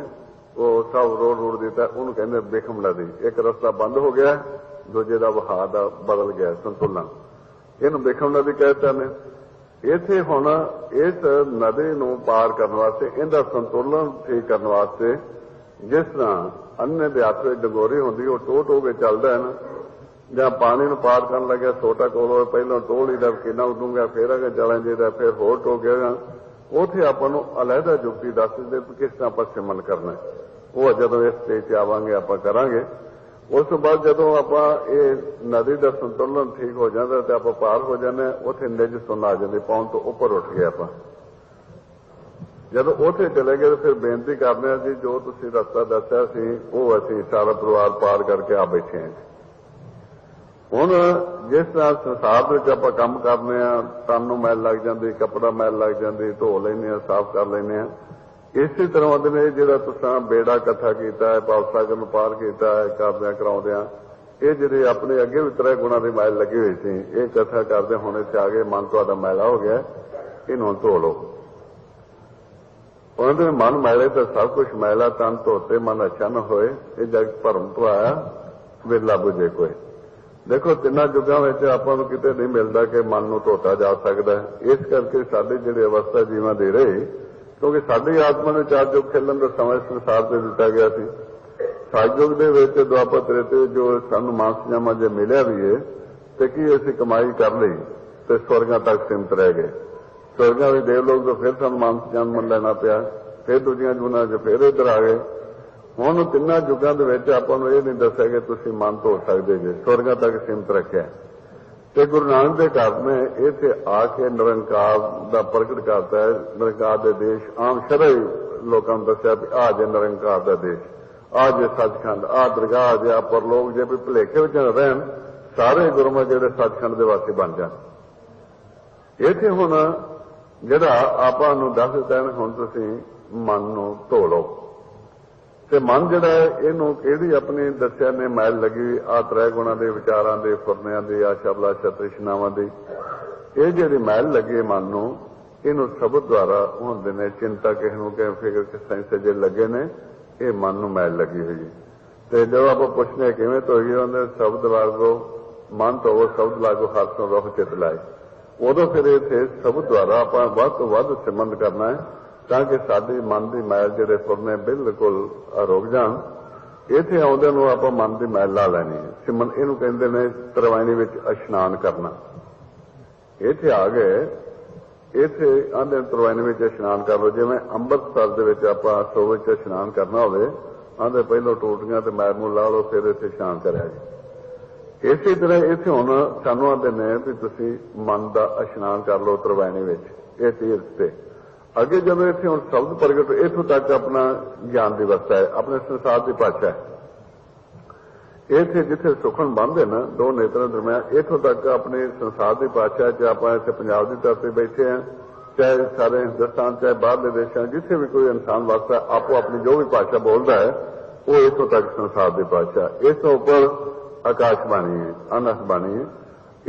ਉਹ ਸਭ ਰੋੜ ਦਿੱਤਾ। ਉਹਨੂੰ ਕਹਿੰਦੇ ਬਿਖਮ ਨਦੀ। ਇੱਕ ਰਸਤਾ ਬੰਦ ਹੋ ਗਿਆ ਦੂਜੇ ਦਾ ਵਹਾਅ ਦਾ ਬਦਲ ਗਿਆ ਸੰਤੁਲਨ। ਇਹਨੂੰ ਬਿਖਮ ਨਦੀ ਕਹਿ ਦਿੱਤਾ ਨੇ। ਇੱਥੇ ਹੁਣ ਇਸ ਨਦੀ ਨੂੰ ਪਾਰ ਕਰਨ ਵਾਸਤੇ ਇਹਦਾ ਸੰਤੁਲਨ ਠੀਕ ਕਰਨ ਵਾਸਤੇ ਜਿਸ ਤਰ੍ਹਾਂ ਅੰਨੇ ਦੇ ਹੱਥ ਵਿੱਚ ਡੰਗੋਰੀ ਹੁੰਦੀ ਉਹ ਟੋਟ ਹੋ ਕੇ ਚੱਲਦਾ ਹੈ ਨਾ ਜਾਂ ਪਾਣੀ ਨੂੰ ਪਾਰ ਕਰਨ ਲੱਗਿਆ ਛੋਟਾ ਕੋਲੋਂ ਪਹਿਲਾਂ ਟੋਲੀ ਦਾ ਕਿੰਨਾ ਉਡੂਗਾ ਫਿਰ ਅਗੇ ਚਲਾਂ ਜਿਹਦਾ ਫਿਰ ਹੋਰ ਟੋਕੇਗਾ। ਉੱਥੇ ਆਪਾਂ ਨੂੰ ਅਲੱਗਾ ਜੁਗਤੀ ਦੱਸ ਦਿੰਦੇ ਕਿਸ ਤਰ੍ਹਾਂ ਆਪਾਂ ਸਿਮਰਨ ਕਰਨਾ। ਉਹ ਜਦੋਂ ਇਸ ਸਟੇਜ 'ਤੇ ਆਵਾਂਗੇ ਆਪਾਂ ਕਰਾਂਗੇ। ਉਸ ਤੋਂ ਬਾਅਦ ਜਦੋਂ ਆਪਾਂ ਇਹ ਨਦੀ ਦਾ ਸੰਤੁਲਨ ਠੀਕ ਹੋ ਜਾਂਦਾ ਤੇ ਆਪਾਂ ਪਾਰ ਹੋ ਜਾਂਦੇ ਉੱਥੇ ਨਿਜ ਸੁਣ ਆ ਜਾਂਦੇ ਪੌਣ ਤੋਂ ਉੱਪਰ ਉੱਠ ਗਏ ਆਪਾਂ। ਜਦੋਂ ਉੱਥੇ ਚਲੇ ਗਏ ਫਿਰ ਬੇਨਤੀ ਕਰਦੇ ਹਾਂ ਜੀ ਜੋ ਤੁਸੀਂ ਰਸਤਾ ਦੱਸਿਆ ਸੀ ਉਹ ਅਸੀਂ ਸਾਰਾ ਪਰਿਵਾਰ ਪਾਰ ਕਰਕੇ ਆ ਬੈਠੇ ਹਾਂ। ਹੁਣ ਜਿਸ ਤਰ੍ਹਾਂ ਸੰਸਾਰ ਵਿੱਚ ਆਪਾਂ ਕੰਮ ਕਰਨੇ ਆ ਤਨ ਨੂੰ ਮੈਲ ਲੱਗ ਜਾਂਦੀ ਕੱਪੜਾ ਮੈਲ ਲੱਗ ਜਾਂਦੀ ਧੋ ਲੈਂਦੇ ਆ ਸਾਫ਼ ਕਰ ਲੈਂਦੇ ਆ। ਇਸੇ ਤਰ੍ਹਾਂ ਉਹਦੇ ਨੇ ਜਿਹੜਾ ਤੁਸੀਂ ਬੇੜਾ ਇਕੱਠਾ ਕੀਤਾ ਹੈ ਪਾਵਸਾਗਰ ਨੂੰ ਪਾਰ ਕੀਤਾ ਹੈ ਕਰਦਿਆਂ ਕਰਾਉਂਦਿਆਂ ਇਹ ਜਿਹੜੇ ਆਪਣੇ ਅੱਗੇ ਵੀ ਤਰ੍ਹਾਂ ਗੁਣਾਂ ਦੀ ਮੈਲ ਲੱਗੀ ਹੋਈ ਸੀ ਇਹ ਇਕੱਠਾ ਕਰਦੇ ਹੁਣ ਇੱਥੇ ਆ ਗਏ ਮਨ ਤੁਹਾਡਾ ਮੈਲਾ ਹੋ ਗਿਆ ਇਹਨੂੰ ਧੋ ਲਓ। ਉਹਨਾਂ ਦੇ ਮਨ ਮੈਲੇ ਤਾਂ ਸਭ ਕੁਝ ਮੈਲਾ ਤਨ ਧੋਤੇ ਮਨ ਅੱਛਾ ਨਾ ਹੋਏ ਇਹ ਜਗ ਭਰਮ ਤੋਂ ਆਇਆ ਵਿਰਲਾ ਬੁਝੇ ਕੋਈ। ਦੇਖੋ ਤਿੰਨਾਂ ਯੁੱਗਾਂ ਵਿੱਚ ਆਪਾਂ ਨੂੰ ਕਿਤੇ ਨਹੀਂ ਮਿਲਦਾ ਕਿ ਮਨ ਨੂੰ ਧੋਤਾ ਜਾ ਸਕਦਾ। ਇਸ ਕਰਕੇ ਸਾਡੇ ਜਿਹੜੇ ਅਵਸਥਾ ਜੀਵਾਂ ਦੇ ਰਹੇ ਕਿਉਂਕਿ ਸਾਡੀ ਆਤਮਾ ਨੂੰ ਚਾਰ ਯੁੱਗ ਖੇਲਣ ਦਾ ਸਮਾਂ ਸੰਸਾਰ ਤੇ ਦਿੱਤਾ ਗਿਆ ਸੀ। ਸਤਿਯੁਗ ਦੇ ਵਿੱਚ ਦੁਆਪਰ ਤ੍ਰੇਤੇ ਜੋ ਸਾਨੂੰ ਮਾਨਸਿਆਮਾ ਜੇ ਮਿਲਿਆ ਵੀ ਹੈ ਤੇ ਕੀ ਅਸੀਂ ਕਮਾਈ ਕਰ ਲਈ ਤੇ ਸਵਰਗਾਂ ਤੱਕ ਸੀਮਤ ਰਹਿ ਗਏ। ਸਵਰਗਾਂ ਵਿੱਚ ਦੇਵਲੋਕ ਤੋਂ ਫਿਰ ਸਾਨੂੰ ਮਾਨਸਿਆਮਾ ਲੈਣਾ ਪਿਆ ਫਿਰ ਦੂਜੀਆਂ ਜੂਨਾਂ 'ਚ ਫਿਰ ਇੱਧਰ ਆ ਗਏ। ਹੁਣ ਤਿੰਨਾਂ ਯੁੱਗਾਂ ਦੇ ਵਿੱਚ ਆਪਾਂ ਨੂੰ ਇਹ ਨਹੀਂ ਦੱਸਿਆ ਕਿ ਤੁਸੀਂ ਮਨ ਧੋ ਸਕਦੇ ਜੇ ਸਵਰਗਾਂ ਤੱਕ ਸੀਮਤ ਰੱਖਿਆ। ਤੇ ਗੁਰੂ ਨਾਨਕ ਦੇ ਘਰ ਨੇ ਇੱਥੇ ਆ ਕੇ ਨਿਰੰਕਾਰ ਦਾ ਪ੍ਰਗਟ ਕਰਤਾ ਹੈ। ਨਿਰੰਕਾਰ ਦੇ ਦੇਸ਼ ਆਮ ਸ਼ਰਈ ਲੋਕਾਂ ਨੂੰ ਦੱਸਿਆ ਵੀ ਆਹ ਜੇ ਨਿਰੰਕਾਰ ਦਾ ਦੇਸ਼ ਆਹ ਜੇ ਸੱਚਖੰਡ ਆਹ ਦਰਗਾਹ ਜੇ ਪਰਲੋਕ ਜੇ ਵੀ ਭੁਲੇਖੇ ਵਿੱਚ ਰਹਿਣ ਸਾਰੇ ਗੁਰਮਤਿ ਜਿਹੜੇ ਸੱਚਖੰਡ ਦੇ ਵਾਸੀ ਬਣ ਜਾਣ। ਇੱਥੇ ਹੁਣ ਜਿਹੜਾ ਆਪਾਂ ਨੂੰ ਦੱਸ ਦਿੱਤਾ ਹੁਣ ਤੁਸੀਂ ਮਨ ਨੂੰ ਧੋ ਲਓ ਤੇ ਮਨ ਜਿਹੜਾ ਹੈ ਇਹਨੂੰ ਕਿਹੜੀ ਆਪਣੀ ਦੱਸਿਆ ਨੇ ਮੈਲ ਲੱਗੀ ਆ ਤ੍ਰੈ ਗੁਣਾਂ ਦੇ ਵਿਚਾਰਾਂ ਦੇ ਫੁਰਨਿਆਂ ਦੀ ਆਸ਼ਾ ਅਭਿਲਾਸ਼ਾ ਤ੍ਰਿਸ਼ਨਾਵਾਂ ਦੀ ਇਹ ਜਿਹੜੀ ਮੈਲ ਲੱਗੇ ਮਨ ਨੂੰ ਇਹਨੂੰ ਸ਼ਬਦ ਦੁਆਰਾ ਹੁੰਦੇ ਨੇ ਚਿੰਤਾ ਕਿਸੇ ਨੂੰ ਕਿ ਫਿਕਰ ਕਿਸ ਤਰ੍ਹਾਂ ਜੇ ਲੱਗੇ ਨੇ ਇਹ ਮਨ ਨੂੰ ਮੈਲ ਲੱਗੀ ਹੋਈ। ਤੇ ਜਦੋਂ ਆਪਾਂ ਪੁੱਛਦੇ ਕਿਵੇਂ ਧੋਈ ਉਹਦੇ ਸ਼ਬਦ ਲਾਗੋ ਮਨ ਧੋਵੋ ਸ਼ਬਦ ਲਾਗੋ ਹਰ ਤੋਂ ਰੋਹ ਚਿਤ ਲਾਏ ਉਦੋਂ ਫਿਰ ਇੱਥੇ ਸ਼ਬਦ ਦੁਆਰਾ ਆਪਾਂ ਵੱਧ ਤੋਂ ਵੱਧ ਸੰਬੰਧ ਕਰਨਾ ਹੈ ਤਾਂ ਕਿ ਸਾਡੇ ਮਨ ਦੀ ਮੈਲ ਜਿਹੜੇ ਫੁਰਨੇ ਬਿਲਕੁਲ ਰੁਕ ਜਾਣ। ਇੱਥੇ ਆਉਂਦਿਆਂ ਨੂੰ ਆਪਾਂ ਮਨ ਦੀ ਮੈਲ ਲਾ ਲੈਣੀ ਹੈ। ਸਿਮਰਨ ਇਹਨੂੰ ਕਹਿੰਦੇ ਨੇ ਤਰਵਾਇਣੀ ਵਿੱਚ ਇਸ਼ਨਾਨ ਕਰਨਾ। ਇੱਥੇ ਆ ਗਏ ਇੱਥੇ ਆਂਦੇ ਤਰਵਾਇਣੀ ਵਿੱਚ ਇਸ਼ਨਾਨ ਕਰ ਲਓ। ਜਿਵੇਂ ਅੰਮ੍ਰਿਤਸਰ ਦੇ ਵਿੱਚ ਆਪਾਂ ਸਰੋਵਰ 'ਚ ਇਸ਼ਨਾਨ ਕਰਨਾ ਹੋਵੇ आंदे पहलों टोटियां ते मैल मूल ला लो फिर इत्थे शांत करिया जी। इसी तरह इत्थे हुण सानूं आंदे ने भी तुसीं मन दा इशनान कर लो तरवैणी विच, इह तीर्थ ते अगे जदों इत्थे हुण शब्द प्रगट इत्थों तक अपना ज्ञान दिवस है, अपने संसार की भाषा है। इत्थे जिथे सुखन बंद है ना दो नेत्रों दरम्यान, इत्थों तक अपने संसार की भाषा, चाहे आप इत्थे पंजाब की धरती बैठे हैं, चाहे सारे हिंदुस्तान, चाहे बाहरले देशों, जिथे भी कोई इंसान वसता है आपो अपनी जो भी भाषा बोलता है वो इत्थों तक संसार की भाषा। इस तो उपर आकाशबाणी है, अनहबाणी है।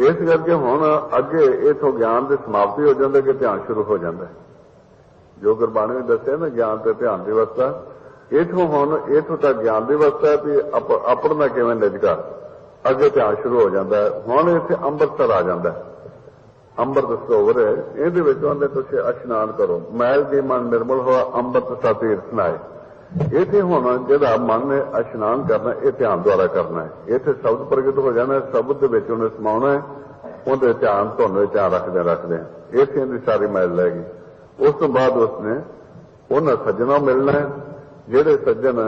इस करके हुण अगे इत्थों ज्ञान की समाप्ति हो जाती है कि ध्यान शुरू हो जाता है। जो गुरबाणी ने दसिया ना ज्ञान ते ध्यान की अवस्था, इत्थों हुण इत्थों तक ज्ञान की अवस्था है भी अपड़ना किवें निजकर अगे ध्यान शुरू हो जाता है। हुण इत्थे अंम੍ਰਿਤਸਰ आ जाता है, अंम੍ਰਿਤ सरोवर है, इहदे विच आंदे तुसीं इशनान करो, मैल दी मन निर्मल होआ अंम੍ਰਿਤ तीर्थ नाए। इत्थे हुण जिहड़ा मन ने इशनान करना यह ध्यान द्वारा करना है। इत्थे शब्द प्रगट हो जाना है, शब्द दे विच उहने समाउणा है, उहदे ध्यान धुन विच ध्यान रखदे इत्थे इहदी सारी मैल लैगी। उस तो बाद उसने उन्हें सज्जना मिलना है जेडे सज्जन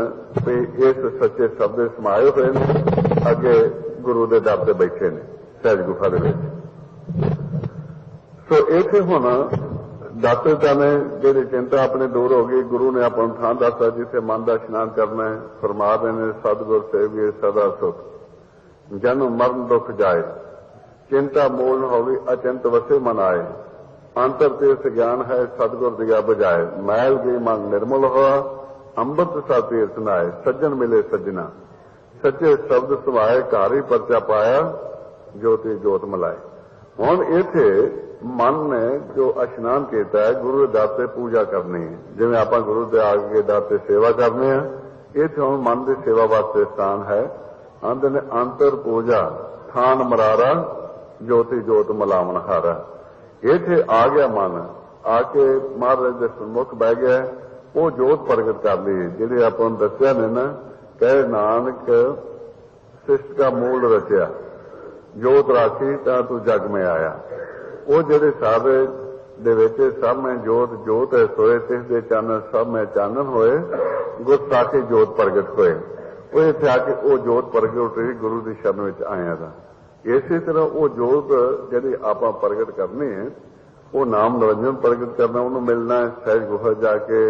भी इस सच्चे शब्द समाये हुए हैं, अगे गुरु के दर से बैठे ने सहज गुफा के विच। सो इत्थे हुण दस दिता ने जिहड़ी चिंता अपने दूर हो गई, गुरु ने अपन थां दसता जिथे मन का इशनान करना है। फरमा देने सतगुर सेविए सदा सुख, जन्म मरण दुख जाए, चिंता मूल न होवी अचिंत वसे मन आए, अंतर तीर्थ ज्ञान है सतगुर दिया बजाए, मैल गई मन निर्मल हुआ अंम੍ਰਿਤ तीर्थ नाए, सज्जन मिले सज्जना, सच्चे शब्द सुभाए घर ही परचा पाया, ज्योति जोत मिलाए। हुण इत्थे मन ने जो इशनान किया है गुरु के दर से पूजा करनी है, जिवें आपां गुरु के आगे दर से सेवा करने हैं, इत्थे हुण मन की सेवा वास्ते स्थान है। आंदे ने अंतर पूजा थान मरारा, ज्योति जोत मिलावन हारा। इत्थे आ गया मन, आके महाराज के सन्मुख बह गया, वो जोत प्रगट कर ली जिहड़ी आपां दस्सिया ने ना, कहे नानक सृष्टि का मूल रचिया, जोत राखी तां तू जग में आया। वो जिहड़े सारे दे विच सब में जोत जोत है सोए, तिस दे चानन सब में चानन होए, गुर साखी जोत प्रगट होए। वो इत्थे आके वो जोत प्रगट उठी गुरु की शरण विच आया था। इसी तरह वो जोत जिहड़ी आपां प्रगट करनी है, वो नाम निरंजन प्रगट करना, उन्होंने मिलना है सहज गुफा जाके,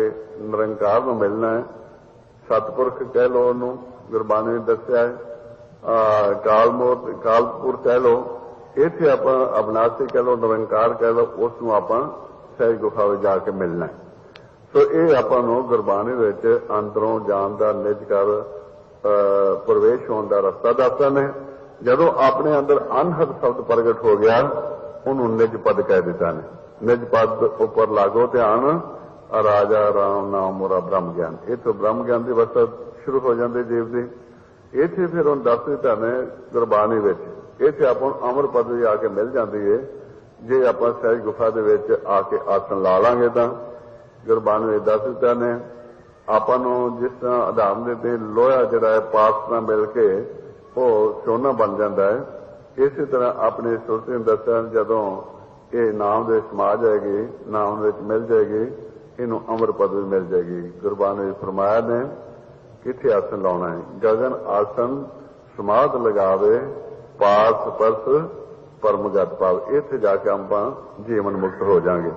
निरंकार को मिलना है, सतपुरख कह लो उन्होंने गुरबाणी ने दस्सिया है, कालपुर कह लो, इत्थे आपां अविनाशी कह लो, निरंकार कह लो, उसनूं आपां सहज गुफा में जाके मिलना है। सो ये आपां नूं गुरबाणी विच अंदरों जाण दा निज कर प्रवेश होने का रस्ता दसदा ने। जदों अपने अंदर अनहद शब्द प्रगट हो गया, उन्होंने निज पद कह दिता ने, निज पद उपर लागो ध्यान, राजा राम नाम मोरा ब्रह्म ज्ञान। इत्थों ब्रह्म ज्ञान की अवस्था शुरू हो जाती जीव की। इत्थे फिर उन्हें दस दिता ने गुरबाणी विच, इत्थे आपां अमर पद भी आके मिल जाती है, जे आपां सहज गुफा दे विच आके आसन ला लांगे तां। गुरबाणी विच दस दिता ने आपां नूं जिस तरह उदाहरण देते लोहा जिहड़ा है पास नाल मिल के वो सोना बन जाता है, इसी तरह अपनी सुरती दस्या जदों ये नाम दे समा जाएगी, नाम विच मिल जाएगी, इनू अमर पद भी मिल जाएगी। गुरबाणी फरमाया ने किथे आसन लाउणा है, गगन आसन समाध लगावे, पास परस परमगत पावे। इत्थे जाके आपां जीवन मुक्त हो जाएंगे।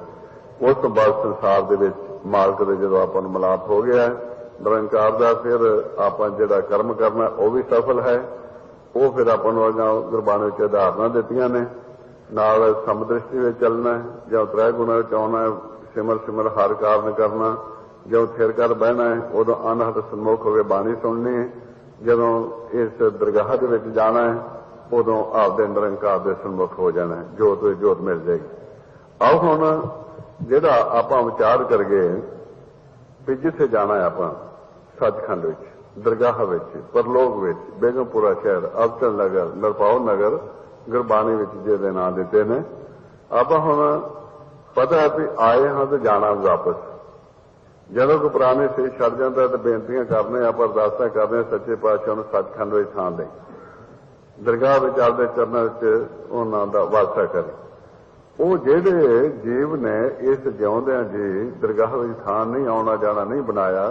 उस तो बाद संसार दे विच मालक दे जदों आपां नूं मिलाप हो गया है, निरंकार दा फिर आपां जिहड़ा कर्म करना वो भी सफल है। वो फिर आपां नूं गुरबाणी विच उदाहरणां दित्तियां ने, नाल समदृष्टि में चलना है, जो त्रै गुणा विच आउणा है, सिमर सिमर हर कारण करना, जो थिर कर बहना है, उदों अनहद सन्मुख होके बाणी सुननी है, जदों इस दरगाह दे विच जाना है, उदों आपदे निरंकार दे सन्मुख हो जाना है, जोत विच जोत मिल जाएगी। आओ हुण जिहड़ा आपां विचार करिए भी जिथे जाना है आपां सचखंड विच, दरगाह विच, परलोक विच, बेगमपुरा शहर, अवचल नगर, नरपाओ नगर, गुरबाणी विच जिहदे नाम दिते ने, आपां हुण पता है भी आए हाँ तो जाना वापस। जदों कोई पुराने से छड़ जाता तो बेनतियां करने, आप अरदासां करने सच्चे पातशाह नूं सचखंड विच थां दे, दरगाह विच आपदे चरनां विच उन्हां दा वासा करे। वो जिहड़े जीव ने इस जिउंदिआं जी दरगाह विच थां नहीं आउणा जाना नहीं बनाया,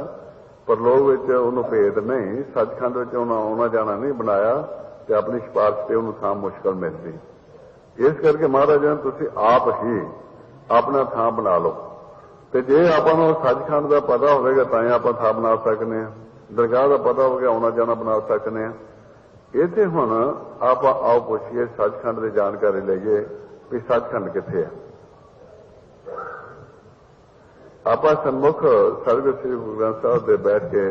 परलोक विच उहनूं भेद नहीं, सचखंड विच आउणा जाना नहीं बनाया ते अपनी सिफारिश ते उहनूं थां मुश्किल मिलदी। इस करके महाराज ने तुसीं आप ही अपना थां बना लो। ते जे आपां नूं सचखंड दा पता होवेगा तां ही आपां थां बना सकने हां, दरगाह दा पता होवेगा आउणा जाना बना सकने हां। इत्थे हुण आपां आओ पुछीए, सचखंड की जानकारी लईए भी सचखंड कित्थे है। आपां सन्मुख सरग श्री गुरु ग्रंथ साहिब दे बैठ के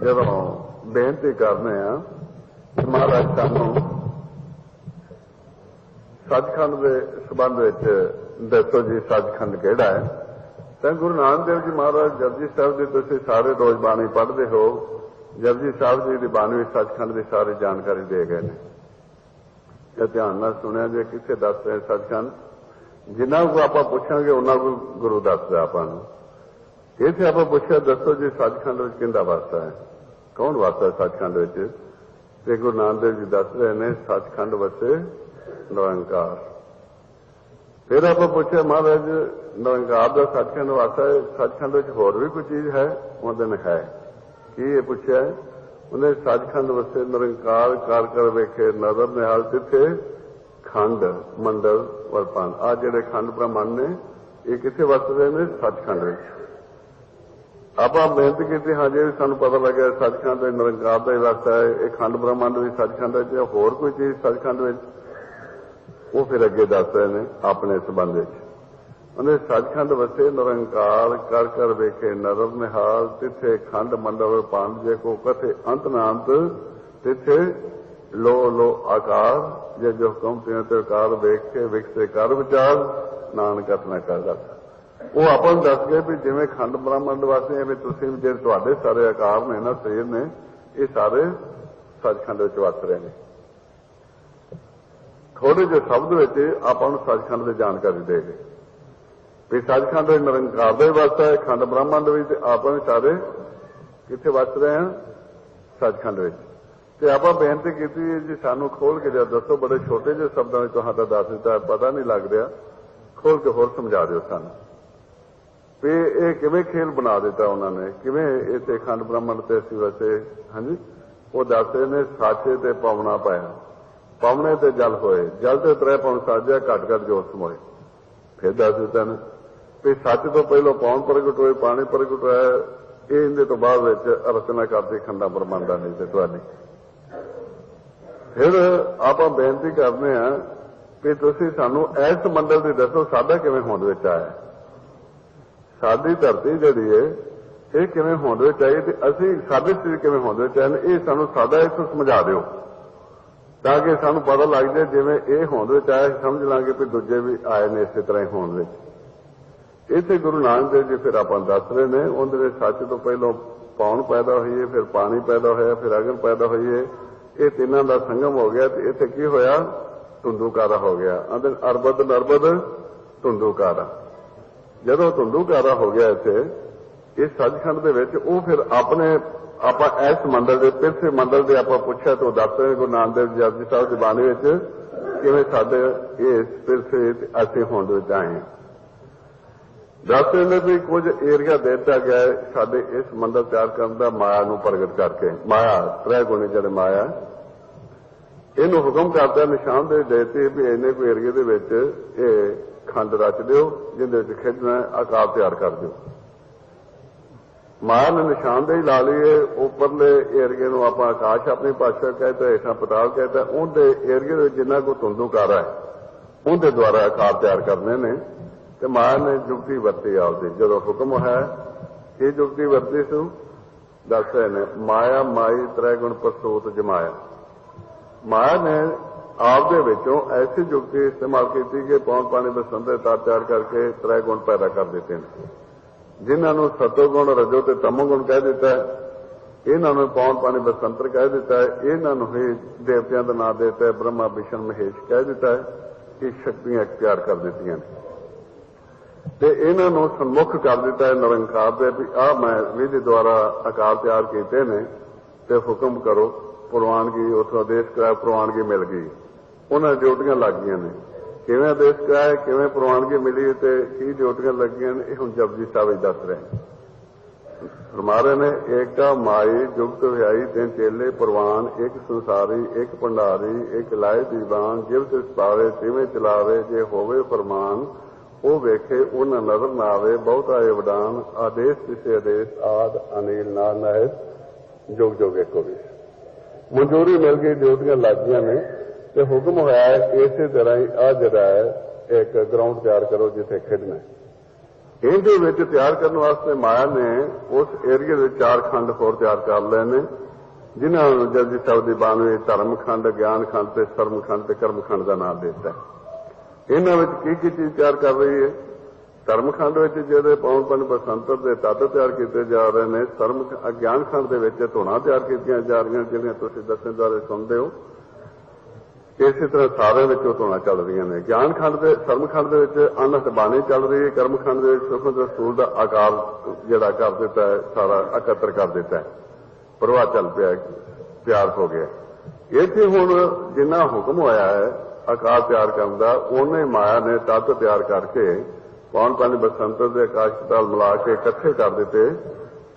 जदों बेनती करने आ महाराज सानूं सचखंड के संबंध विच दसो जी सचखंड किहड़ा है। तो गुरु नानक देव जी महाराज जपजी साहिब की तुसीं सारे रोज बाणी पढ़ते हो, जपजी साहिब जी की बाणी सचखंड की सारी जानकारी दे गए हैं। या ध्यान नाल सुनिया जे किसे दस रहे सचखंड, जिन्ना को आप पूछांगे उन्ना को गुरु दसदा आपां नूं। इत्थे आपां पुछिआ दसो जी सचखंड विच किहदा वासा है, कौन वासा है सचखंड विच? ते गुरु नानक देव जी दस रहे ने सचखंड वसे निरंकार। फिर आप पूछे महाराज निरंकार का सचखंड वासा है, सचखंड विच होर भी कोई चीज है? उन्होंने है की ये पूछा है? उन्हें सचखंड वसे निरंकार कर कर वेखे नजर निहाल तिथे खंड मंडल वरपान। आ जिहड़े खंड ब्रह्मंड ने ये किथे वस रहे ने? सचखंड विच। आपां बेनती की हाँ जी सानूं पता लग्या सचखंड निरंकार का ही वासा है, ये खंड ब्रह्मंड भी सचखंड विच, होर कोई चीज सचखंड विच? वो फिर अगे दस रहे ने अपने संबंध विच। उन्हें सचखंड वसे निरंकार कर कर वेखे नजर निहाल तिथे खंड मंडल पांड जे को कथे अंत नांत तिथे लो लो आकार जे जो हुक्म तिने ते आकार वेख के विकसे कर विचार नानक अपना कर दस। वो अपन दस गए भी जिवें खंड ब्रह्मंड वासे एवं तुसीं जे तुहाडे सारे आकार ने ना शरीर ने ये सारे सचखंड विच वस रहे हैं। थोड़े जे शब्द विच आपां नूं सचखंड की जानकारी दे गए भी सचखंड निरंकार का ही वासा है, खंड ब्रह्मंड भी आप भी सारे कितने वस रहे हैं? सचखंड विच। ते आपां बेनती की जी सानू खोल के जब दसो, बड़े छोटे जे शब्दों में तुहाडा दस दिता पता नहीं लग रहा, खोल के होर समझा दिओ सानू भी ये किवें खेल बना दिता उन्होंने, किवें इत्थे खंड ब्रह्मंड ते असीं वसे। हाँ जी वो दस रहे ने साचे ते पवना पाया, पवने ते जल होए, जल ते त्रै पवन साजिया घट घट जोत समोए। फिर दस दिता ने भी सच तो पहलों पौन प्रगट होए, पानी प्रगट होया, ये इहदे तो बाद विच रचना करती खंडा ब्रह्मंडा नहीं ते तुहाडी। फिर आपां बेनती करने आ कि तुसीं सानू इस मंडल दी दसो साडा किवें होंद विच आया, साडी धरती जिहड़ी है ये किवें होंद विच आई ते असीं साडे शरीर किवें होंद विच आए, ये सानू साडा इस समझा दिओ ताकि सानू पता लग जाए जिवें ये होंद विच आया समझ लांगे भी दूजे भी आए ने इस तरह होंद विच। इत्थे गुरु नानक देव जी फिर आपां दस रहे ने उहदे सच तो पहलों पौन पैदा होई है, फिर पानी पैदा होया, फिर अगन पैदा होई है, ये तीनों का संगम हो गया। तो इत्थे की होया? धुंधुकारा हो गया। आंदे अरबद नरबद धुंधुकारा। जदों धुंधुकारा हो गया इत्थे इस सचखंड दे विच वो फिर अपने आपां इस मंडल के पिछले मंडल के आपां पुछया तो दस रहे गुरु नानक देव जपजी साहिब की बाणी विच किवें साडे इस पिछले असीं होंद विच आए हैं। दस रहे ने भी कुछ एरिया दे दिता गया साडे इस मंडल तैयार करन दा माया नूं प्रगट करके। माया त्रै गुणी जिहड़े माया इहनूं हुक्म करता निशान दे देते भी इन्ने कोई एरिए दे विच ये खंड रच दिओ जिहदे विच खिडना आकार तैयार कर दिओ। माया ने निशानदेही ला ली है। उपरले एरिए नूं आपां आकाश अपनी भाषा कहते, हेठां पताल कहते, उहदे एरिए जिन्ना को धुंधुकारा है उहदे द्वारा आकार तैयार करने ने। ते माया ने जुगती वरती आपदी जदों हुक्म है ये जुगती वरती सू दस रहे ने माया माई त्रै गुण प्रसूत जमाया। माया ने आपदे विचों ऐसी जुगती इस्तेमाल की कि पौन पानी बसंत तार तैयार करके त्रै गुण पैदा कर दिते हैं जिन्होंने सतोगुण रजो ते तमोगुण कह दिता है। इन्होंने पौन पानी बसंतर कह दिता है। इन्होंने ही देवतियों का नाम देता है ब्रह्मा विष्णु महेश कह दिता है कि शक्तियां इख्तियार कर दी ते इन्होंने सन्मुख कर दिता है निरंकार दे भी आ मैं विधि द्वारा आकार तैयार किए ने ते हुक्म करो। प्रवानगी उथों आदेश कराया, प्रवानगी मिल गई, उन्हें ड्यूटियां लग गई ने। किवें आदेश कराया, किवें प्रवानगी मिली ते की ड्यूटियां लगियां ने, हुण जपजी साहिब दस रहे फरमा रहे ने एका माई जुगत विहाई तीन चेले परवान एक संसारी एक भंडारी एक लाए दीवान जिव तिस पावे तिवें चलावे जे होवे फरमान वो वेखे उन नजर ना आवे बहुत आए वडान आदेश किसे आदेश आद अनिल ना नहत जुग जुग एको भी मंजूरी मिल गई ड्यूटियां लागियां ने ते हुक्म होया है इसे तरह ही आ जड़ा है एक ग्राउंड तैयार करो जिथे खेडना इनके विच तैयार करने वास्ते माया ने उस एरिए के 4 खंड होर तैयार कर लए ने जिन्होंने जपजी साहिब की बाणी धर्म खंड ज्ञान खंड ते सर्म खंड ते कर्म खंड का नाम देता है। इन्होंने की चीज तैयार कर रही है धर्म खंड जो पौन बसंतर के तत्व तैयार किए जा रहे हैं सर्म ज्ञान खंड के धुना तैयार की जा रही जिन्हें तुम दसवें द्वारे सुनते हो इसी तरह सारे धुना चल रही ने ज्ञान खंड के सर्म खंड के अनहत बाणी चल रही है कर्म खंड के सुखम रसूल का आकार जरा कर दिता है सारा एकत्र कर दिता है प्रवाह चल पाया तैयार हो गया इतने हुण जिन्ना हुक्म होया है आकार तैयार करने का उन्हें माया ने तत्व तैयार करके पौन पानी बसंतर के आकाश पाताल मिला के इकट्ठे कर दिते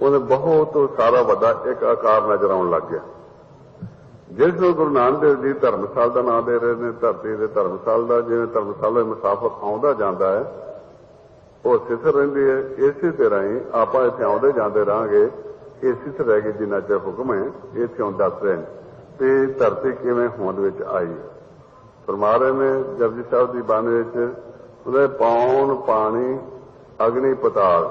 उन्हें बहुत सारा वड्डा एक आकार नजर आने लग गया जिस गुरु नानक देव जी धर्मशाल का नाम दे रहे हैं धरती के धर्मशाल का जिवें धर्मशाला मुसाफर आउंदा जांदा है वो स्थिर रहिंदी है इसी तरह ही आप इत्थे आउंदे जांदे रहांगे ये स्थिर रहेगी जिन्ना चਿਰ हुक्म है इत्थे दस रहे हैं कि धरती किवें होंद विच आई फरमा रहे ने जपजी साहिब की बाणी ਉਹਦੇ पौन पानी अग्नि पताल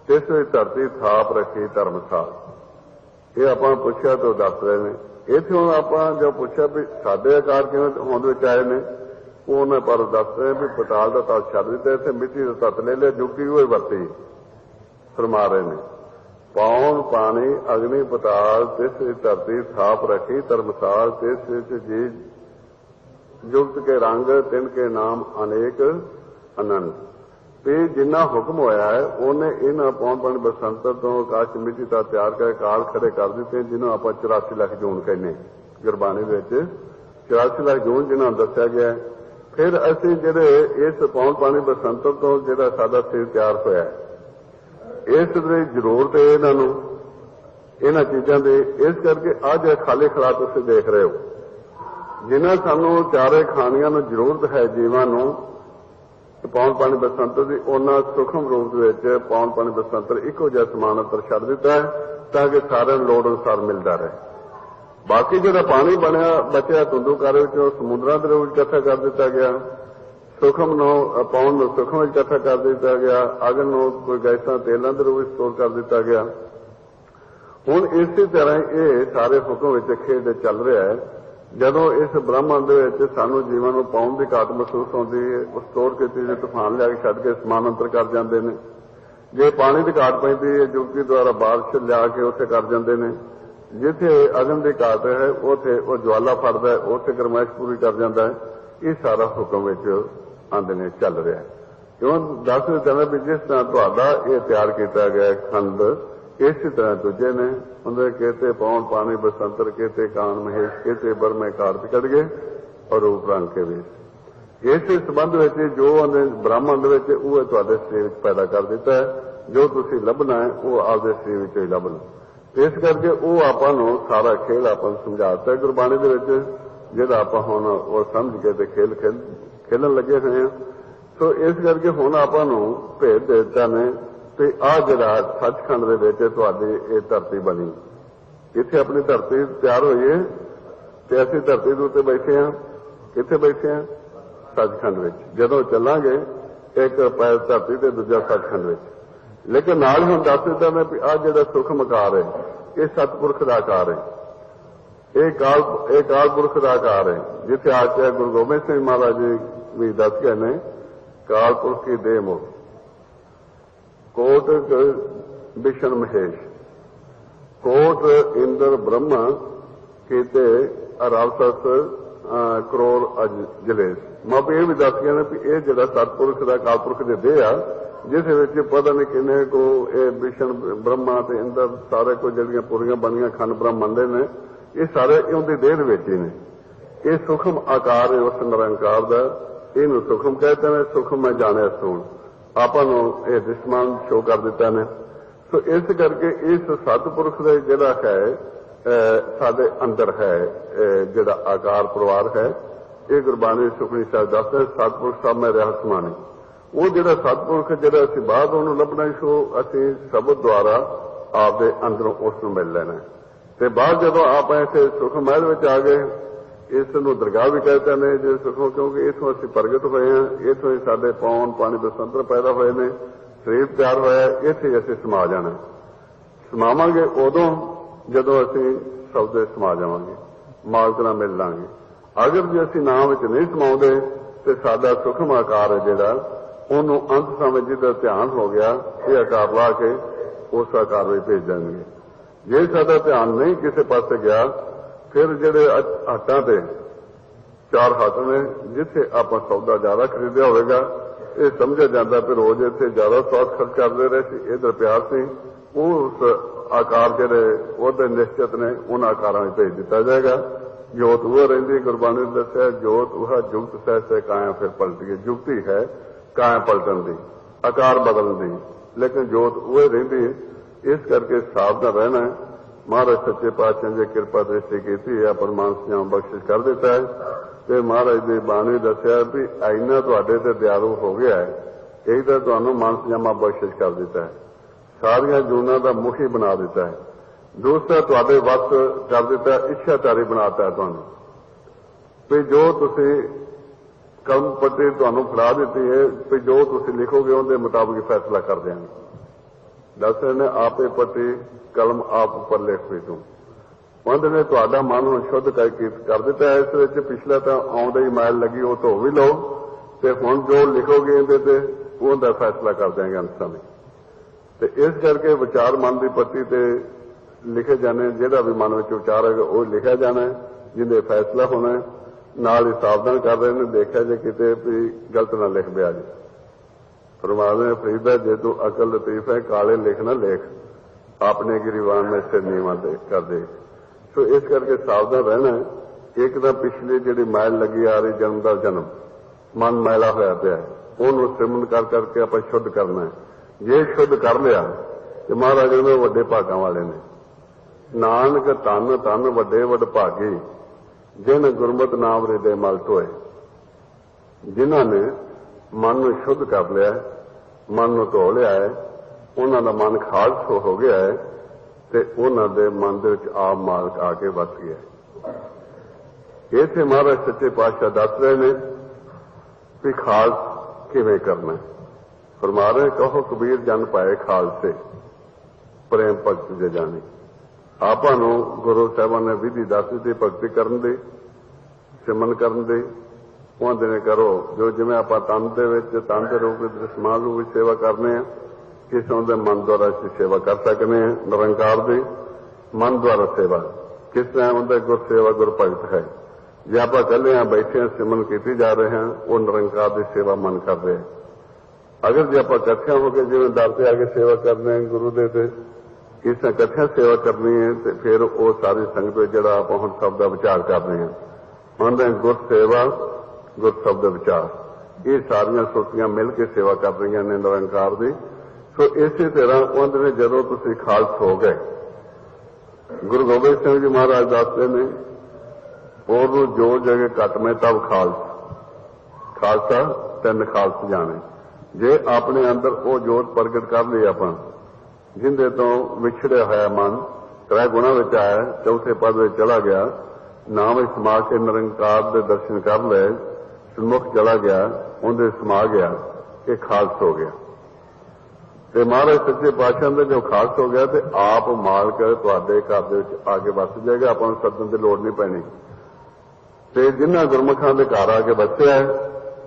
तिस विच धरती थाप रखी धर्मशाल ये आपां पुछया तो दस रहे ने इत्थे हुण आपां जो पुछया भी साडे आकार किवें होंद विच आए ने उन्हें पर दस रहे भी पताल का तत्त छड्ड दिता इत्थे मिट्टी का तत्त ले लिया जुगती होई वरती फरमा रहे ने पौन पानी अग्नि पताल तिस विच धरती थाप रखी धर्मशाल तिस विच जी जुगत के रंग तिनके नाम अनेक अनंत ते जिन्ना हुक्म होया है उन्हें इन्हां पौन पानी बसंतर तो आकाश मिट्टी का तैयार कर काल खड़े कर दिते जिन्होंने आप 84 लाख जून कहने गुरबाणी विच 84 लाख जून जिन्हों दस्या गया फिर असीं जिहड़े इस पौन पानी बसंतर तो जिहड़ा साडा सिर तैयार होया है इस दी जरूरत है इन्हां चीज़ां दी इस करके अज खाली खड़ा तुसीं देख रहे हो जिन्हें सानू चारे खानिया जरूरत है जीवां नूं पौन पानी बसंतर की उन्ना सूखम रूप में पौन पानी बसंतर इको जिहा समान अंतर छड्ड दिता है ताकि सारे लोड़ अनुसार मिलता रहे बाकी जो पानी बनया बचा धुंधुकार समुद्रों के रूप इकट्ठा कर दिता गया सूखम पौन सूखम इकट्ठा कर दिता गया अग्न कोई गैसा तेलों के रूप स्टोर कर दिता गया हुण इसी तरह ये सारे हुक्म खेड चल रहा है जदों इस ब्रह्मांड सानू जीवन को पाउण की घाट महसूस होती है उस स्टोर की तूफान लिया के छड्ड के समानांतर कर जाते हैं जे पानी की घाट पैंदी है जुगती द्वारा बारिश लिया के उत्थे कर जाते हैं जिथे अग्न की घाट है उत्थे वो ज्वाला फड़दा है उत्थे गरमाइश पूरी कर जाता है ये सारा हुक्म आंदे ने चल रहा है क्यों दस कहना भी जिस तरह तुहाडा ये तैयार किया गया खंड इसी तरह दूजे ने उन्हें कहते पौन पानी बसंतर कहते कान महेश कहते बरमे कार्त कट गए और रूप रंग के भी इस संबंध में जो ब्राह्मण शरीर पैदा कर दिता है जो तुसी लभना है वो आपके शरीर ही लभना इस करके वो आपां सारा खेल आपां समझाता है गुरबाणी के जिहड़ा आपां हुण वो समझ के खेल खेलन लगे हुए हैं सो इस करके हुण आपां भेद दे दिता ने ते आ जिहड़ा सचखंड दे विच तुहाडी ये धरती बनी इत्थे अपनी धरती तैयार होई है ते असीं धरती दे उत्ते बैठे हैं कित्थे बैठे हैं सचखंड विच जदों चलांगे एक पैर धरती ते दूजा सचखंड विच लेकिन नाल हुण दस दित्ता मैं भी आ जिहड़ा सूखम आकार है ये सतपुरख दा आकार है ये काल पुरख दा आकार है जिथे आचार्य गुरु गोबिंद सिंह महाराज जी भी दस गए ने काल पुरख की देह मोह कोट विष्ण महेश कोट इंद्र ब्रह्मा कहते रावसस करोड़ जलेश मैं ये भी दस गया भी ये जो सतपुरख का कालपुरख के देह आ जिस पता नहीं किन्ने को विष्ण ब्रह्मा ते इंद्र सारे को जड़ियां पूरियां बनिया खंड ब्रह्मंडे ने ये सारे उनकी देह ही ने ये सूखम आकार है उस निरंकार का इन सूखम कहते हैं सूखम मैं जाने सुन आपा ये दृश्यमान शो कर दिता ने सो इस करके इस सतपुरख का जिहड़ा है साडे अंदर है जिहड़ा आकार परिवार है, ये गुरबाणी सुखमनी साहिब दसदा सतपुरख साहब मैं रहा समाने। वो जिहड़ा सतपुरख जिहड़ा असीं बाहर उहनूं लभना सो असीं शब्द द्वारा आपदे अंदरों उस नूं मिल लैणा ते बाहर जदों आप इत्थे सुख महल विच आ गए, इस नूं दरगाह भी कहते हैं जे सुखों, क्योंकि इथों असीं प्रगट होए हैं, इथों ही साडे पौन पानी बसंतर पैदा होए ने, शरीर तैयार होया, इत्थे असीं समा जाना। समावांगे उदों जदों असीं शब्द समा जावांगे, मालक नाल मिल लांगे। अगर जे असीं नाम विच नहीं समाउंदे ते साडा सुखम आकार है जिहड़ा ਉਹਨੂੰ अंत समय जिहदा ध्यान हो गया, ये आकार ला के उस आकार में भेज देंगे। जे साडा ध्यान नहीं किसी पासे गया, फिर जिहड़े हट्टां ते 4 हट ने जिथे आपां सौदा ज्यादा खरीदिया होगा, ये समझा जाता फिर रोज इत्थे ज्यादा स्वाद खर्च करते रहे सी, इधर प्यार से उस आकार जिहड़े ओहदे निश्चित ने उन आकारां में भेज दिता जाएगा। जोत वह रहिंदी, गुरबाणी ने दस्सिया जोत वह जुगत सहसे कायम फिर पलटी। जुगती है कायम पलटन दी, आकार बदलण दी, लेकिन जोत वह रहिंदी। इस करके सावधान रहना है। महाराज सच्चे पातशाह जी कृपा दृष्टि की है, परमात्मा बख्शिश कर देता है कि महाराज की बाणी दस्सिया भी इन्ना तुहाडे ते दयालु हो गया है, यही तो तुहानूं मानसजामा बख्शिश कर देता है, सारिया जूना का मुखी बना देता है, दूसरा तुहाडे वस कर देता है, इच्छाधारी बनाता है तुहानूं भी जो तुसीं कलम पट्टी तुहानूं फड़ा दी है भी जो तुसीं लिखोगे उहदे मुताबिक फैसला कर देंगे। दस रहे ने आपे पट्टी कलम आप उपर लिख भी तू कहते ने तुहाडा मन हुण शुद्ध कर दिता है। इस विच पिछला तो आउंदे ही मैल लगी वो धो भी लो ते हुण जो लिखोगे इहदे ते उहदा फैसला कर देंगे अंत समय। ते इस करके विचार मन की पट्टी ते लिखे जाने, जिहड़ा भी मन विच विचार है वो लिखा जाना है, जिहदे फैसला होना है। नाल ही सावधान कर रहे हैं, देखा जे किते भी गलत ना लिख बिया जी। फरमाते फरीदा जे तू अकल लतीफ है काले लिख ना लेख, अपने गिरीवान में सिर नीवा कर दे। सो इस करके सावधान रहना है। एक तो पिछली जी मैल लगी आ रही जन्म का जन्म मन मैला होया पिया है, उन्होंने सिमन कर करके आप शुद्ध करना है। जे शुद्ध कर लिया तो महाराज ने वड्डे भागां वाले ने, नानक धन धन वड्डे वड भागी जिन गुरमत नाम हृदय मल धोए। जिन्हों ने मन को शुद्ध कर लिया, मन को धो लिया है, उन्हों का मन खालस हो गया है ते उन्हों के मन के आप मालक आके वस गया। इत्थे महाराज सच्चे पातशाह दस रहे ने कि खालस किवें करना है। फरमा रहे कहो कबीर जन पाए खालसे प्रेम भगत जे जानी। आपा नूं गुरु साहिबान ने विधि दस दी भगती करन दी, सिमन करन दी। कहते ने करो जो जिवें आपां तन दे विच तन दे रूप विच समान रूप विच सेवा करने हैं, किसों दे मन द्वारा असीं सेवा कर सकने हैं। निरंकार दी मन द्वारा सेवा किस तरह उनके गुर सेवा गुर भगत है। जे आपां कल्ले हां बैठे हैं सिमन कीती जा रहे हैं, वो निरंकार की सेवा मन कर रहे हैं। अगर जे आपां इकट्ठे होकर जिवें दर ते आके सेवा करने हैं गुरु दे ते किस तरह इकट्ठे सेवा करनी है, तो फिर वो सारी संगत जिहड़ा आपां हुण शब्द दा विचार कर रहे हैं, उन्हें गुर सेवा गुर शब्द विचार, ये सारियां सुरतियां मिल के सेवा कर रही ने निरंकार दी। सो इसी तरह उन्होंने जदों तुसीं खालस हो गए, गुरु गोबिंद सिंह जी महाराज दसते ने और जो जगह घट में तब खालस खालसा तीन खालस जाने। जे अपने अंदर वो जोत प्रगट कर ली आपां जिंदे तो विछड़िया होया मन त्रै गुणा विच आया, चौथे पद में चला गया, नाम समा के निरंकार के दर्शन कर ले, सन्मुख चला गया, उनके समा गया, ये खालस हो गया। ते महाराज सच्चे पातशाह ने जो खालस हो गया तो आप मालक तुहाडे घर दे विच आके वस जाएगा, आपां नूं सदन की लोड़ नहीं पैनी। ते जिन्हां गुरमुखां दे घर आके बसिया है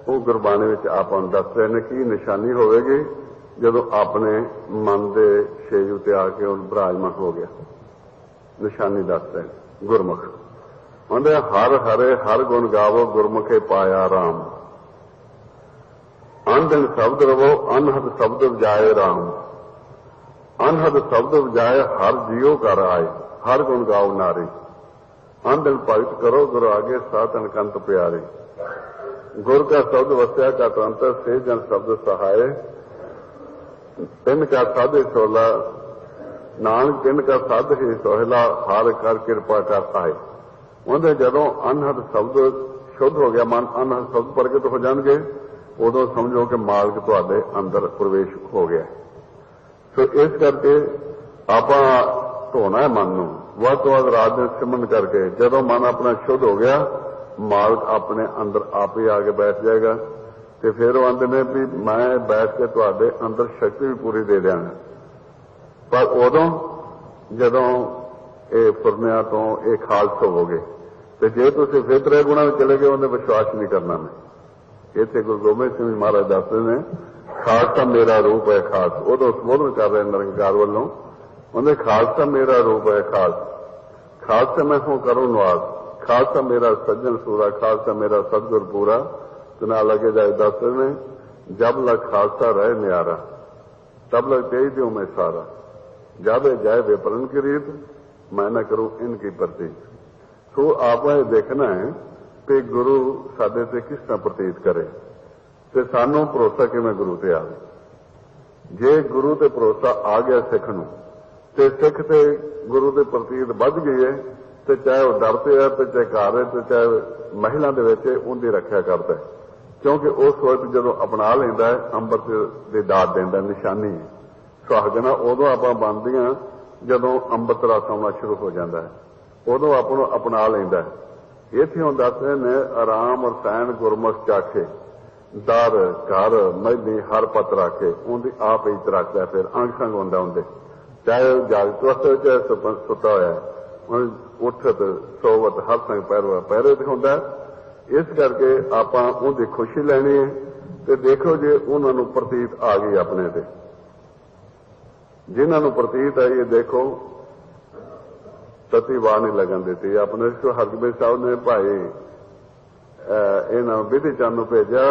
वो गुरबाणी विच आपां नूं दस रहे ने की निशानी होवेगी जदों अपने मन के छेज उत्ते आके उन विराजमान हो गया। निशानी दस रहे गुरमुख कहते हर हरे हर गुण गावो गुरमुखे पाया राम, अनदिन शब्द रवो अनहद शब्द बजाए राम। अनहद शब्द बजाए हर जियो कर आए, हर गुण गाओ नारी। अनदिन भगत करो गुरु आगे सातन कंत प्यारे। गुर का शब्द वस्या का अंतर से जन शब्द सहाय, तिन का साधे सोला ਨਾਨਕ ਤਿੰਨ ਕਾ ਸਾਧ ਹੀ ਸੋਹਿਲਾ ਹਾਰ ਕਰ ਕਿਰਪਾ ਕਰ ਆਏ। ਉਹਦੇ ਜਦੋਂ ਅਨਹਦ ਸ਼ਬਦ ਸ਼ੁੱਧ ਹੋ ਗਿਆ, ਮਨ ਅਨਹਦ ਸ਼ਬਦ ਪ੍ਰਗਟ ਹੋ ਜਾਣਗੇ, ਉਦੋਂ ਸਮਝੋ ਕਿ ਮਾਲਕ ਤੁਹਾਡੇ ਅੰਦਰ ਪ੍ਰਵੇਸ਼ ਹੋ ਗਿਆ। ਸੋ ਇਸ ਕਰਕੇ ਆਪਾਂ ਧੋਣਾ ਹੈ ਮਨ ਨੂੰ, ਵੱਧ ਤੋਂ ਵੱਧ ਰਾਤ ਦੇ ਸਿਮਰਨ ਕਰਕੇ। ਜਦੋਂ ਮਨ ਆਪਣਾ ਸ਼ੁੱਧ ਹੋ ਗਿਆ, ਮਾਲਕ ਆਪਣੇ ਅੰਦਰ ਆਪ ਹੀ ਆ ਕੇ ਬੈਠ ਜਾਏਗਾ। ਤੇ ਫਿਰ ਉਹ ਆਂਦੇ ਨੇ ਵੀ ਮੈਂ ਬੈਠ ਕੇ ਤੁਹਾਡੇ ਅੰਦਰ ਸ਼ਕਤੀ ਵੀ ਪੂਰੀ ਦੇ ਦਿਆਂਗਾ। ਪਰ ਉਦੋਂ ਜਦੋਂ ਇਹ ਫੁਰਨਿਆਂ ਤੋਂ ਇਹ ਖਾਲਸ ਹੋਵੋਗੇ। ਤੇ ਜੇ ਤੁਸੀਂ ਫਿਰ ਤਰੇ ਗੁਣਾ ਵਿੱਚ ਚਲੇ ਗਏ, ਉਹਨੇ ਵਿਸ਼ਵਾਸ ਨਹੀਂ ਕਰਨਾ। ਮੈਂ ਇੱਥੇ ਗੁਰੂ ਗੋਬਿੰਦ ਸਿੰਘ ਮਹਾਰਾਜ ਦੱਸਦੇ ਨੇ, ਖਾਲਸਾ ਮੇਰਾ ਰੂਪ ਹੈ ਖਾਸ। ਉਦੋਂ ਸੰਬੋਧਨ ਕਰ ਰਹੇ ਨਿਰੰਕਾਰ ਵੱਲੋਂ, ਉਹਨੇ ਖਾਲਸਾ ਮੇਰਾ ਰੂਪ ਹੈ ਖਾਸ, ਖਾਲਸਾ ਮੈਂ ਹੂੰ ਕਰੂੰ ਨਵਾਜ਼, ਖਾਲਸਾ ਮੇਰਾ ਸੱਜਣ ਸੂਰਾ, ਖਾਲਸਾ ਮੇਰਾ ਸਤਿਗੁਰ ਪੂਰਾ। ਤੇ ਨਾਲ ਲੱਗੇ ਜਾਏ ਦੱਸਦੇ ਨੇ, ਜਬ ਲਗ ਖਾਲਸਾ ਰਹਿ ਨਿਆਰਾ, ਤਬ लग तेज दियो मैं सारा, जावे जाए विपरण की रीत, मैं न करूं इनकी प्रतीत। सो आपने देखना है कि गुरु साडे ते किस तरह प्रतीत करे, ते सानू भरोसा किवें गुरु ते आवे। जे गुरु ते भरोसा आ गया सिख नूं, ते सिख ते गुरु दे प्रतीत वध गई है, ते चाहे वह डरते है, ते चाहे घर है, ते चाहे महिला दे विच उनकी रखिया करता है। क्योंकि उस वक्त जदों अपना लैंदा है, अंमृत की दात देंदा, निशानी सुहागना उदों आपां बनदियां जदों अंमृत रस आउणा शुरू हो जाता है, उदों आपां नूं अपना लैंदा है। इत्थे हुण दसदे ने, आराम रसैन गुरमुख चाखे, दर घर मैली हर पत राखे, उनकी आप इज्जत रखदा है। फिर अंग संग हुंदा हुंदे, चाहे जागत अवस्था चाहे सुता होया, उठत सोवत हर संग पैरे ते हुंदा है। इस करके आपां उनकी खुशी लैनी है। ते देखो जे उन्हां नूं प्रतीत आ गई अपने ते, जिन्हां नूं प्रतीत आई है, देखो सती वाह नहीं लगन देती। अपने हरगोबिंद साहब ने भाई इन्हां विधि चंद नूं भेजिया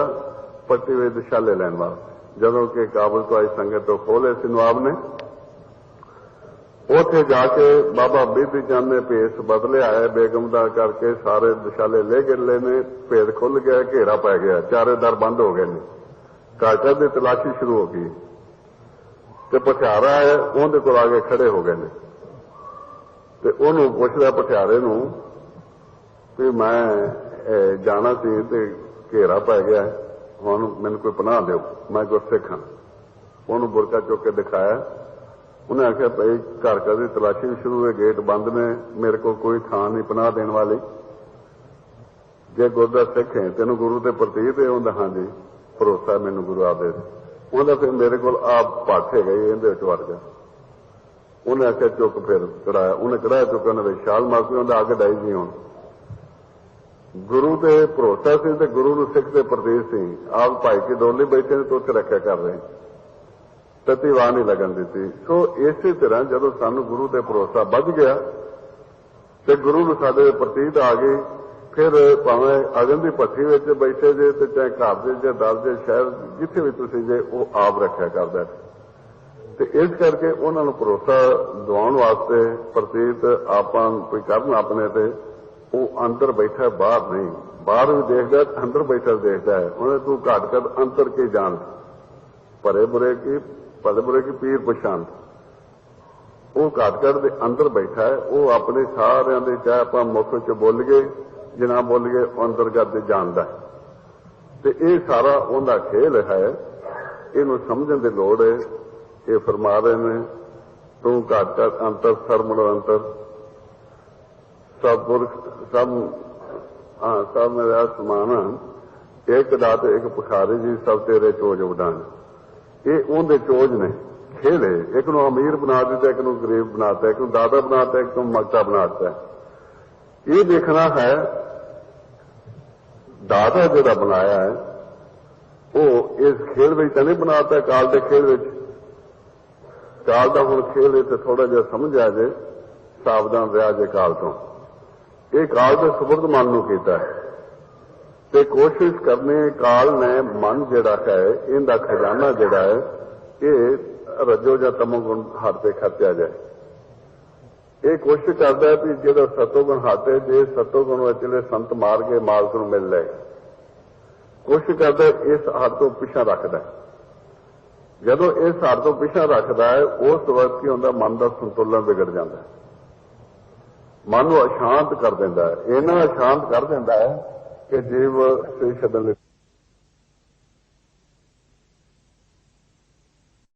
पट्टी विच दशाले लैण वास्ते। जदों कि काबुल तो आई संगत तो खोले सी नवाब ने, उथे जाके बाबा बिधि चंद ने भेस बदले आए बेगम का करके, सारे दशाले ले गिरले ने, भेद खुल गया, घेरा पै गया, चारे दर बंद हो गए ने, घर की तलाशी शुरू हो गई। ते पटियारा है उहदे कोल आके खड़े हो गए ने, ते उहनूं पुछदा पटियारे नूं कि मैं जाना सी ते घेरा पै गया, हुण मैनूं कोई पनाह दिओ, मैं गुरसिख हां। उहनूं बुरका चुक के दिखाया। उन्हें आख्या भाई घर घर की तलाशी भी शुरू है, गेट बंद ने, मेरे को कोई थान नहीं पनाह देने वाली। जे गुरदा सिख है तेन गुरु के प्रतीत है? उन्हें हाँ जी भरोसा है मैनू गुरु आदे। उन्हें फिर मेरे को आप पट है गई इहदे विच वड़ जा। उन्हें आख्या चुक, फिर कढ़ाया, उन्हें कढ़ाया चुका, उन्हें शाल मारती, उन्हें अग डाई जी। हुण गुरु ते भरोसा सी ते गुरु नूं सिख ते प्रतीत सी। आप भाई की डोली बैठे ने तो उत्थे रखिया कर रहे, सती वाह नहीं लगन दी। सो इसी तरह जदों सानू गुरु ते भरोसा वध गया ते गुरु नूं साडे प्रतीत आ गई, फिर भावें अगन की भट्ठी विच बैठे जे, ते चाहे घर दे जे दर जे शहर जिथे भी तुसीं जे, वो आप रखिया करदा है। ते इस करके उन्हां नूं भरोसा दिवाउण वास्ते प्रतीत आपां कोई करन अपने ते, वो अंदर बैठा है, बाहर नहीं। बाहर भी देखदा, अंदर बैठा देखदा है। उन्हें तू घट घट अंतर की जान, भले बुरे की पीर पछाण। वो घट घट दे अंदर बैठा है, वो अपने सारिਆਂ ਦੇ चाहे ਆਪਾਂ मुख च बोल गए जना बोल गए अंतरगत जानता है। तो ये सारा उनका खेल है, इनू समझण की लोड़ है। ये फरमा रहे ने, तू घट घट अंतर सरमण अंतर, सब पुरख सब मेरा समान, एक दात एक पखारी जी, सब तेरे चोज उडान। ये उनके चोज ने, खेल है। एक नू अमीर बना दिता, एक नू गरीब बनाता, एक नू दादा बनाता, एक नू मगता बनाता। ये देखना है दादा जो बनाया है वो इस खेल में तो नहीं बनाता, काल के खेल में। काल का हुण खेल है तो थोड़ा जिहा समझ आ जाए, सावधान रहा जे काल तो। ये काल के सुपुर्द मन नूं कीता है ते कोशिश करनी काल ने मन जिहड़ा है, इनका खजाना जिहड़ा है, ये रजो या तमोगुण हट पे खर्चा जाए। ये कोशिश करता है कि जो सतोगुण हाथे जे सतोगुण चले संत मार के मालक नूं मिल ले, कोशिश करता है इस हद तो पिछा रखता है। ਜਦੋਂ ਇਹ ਸਾਡੇ ਤੋਂ ਪਿੱਛਾ ਰੱਖਦਾ ਹੈ ਉਸ ਵਕਤ ਕੀ ਹੁੰਦਾ, ਮਨ ਦਾ ਸੰਤੁਲਨ ਵਿਗੜ ਜਾਂਦਾ ਹੈ, ਮਨ ਨੂੰ ਅਸ਼ਾਂਤ ਕਰ ਦਿੰਦਾ ਹੈ, ਇੰਨਾ ਅਸ਼ਾਂਤ ਕਰ ਦਿੰਦਾ ਹੈ ਕਿ ਜੀਵ ਸੇ ਛੱਡਣ ਲਈ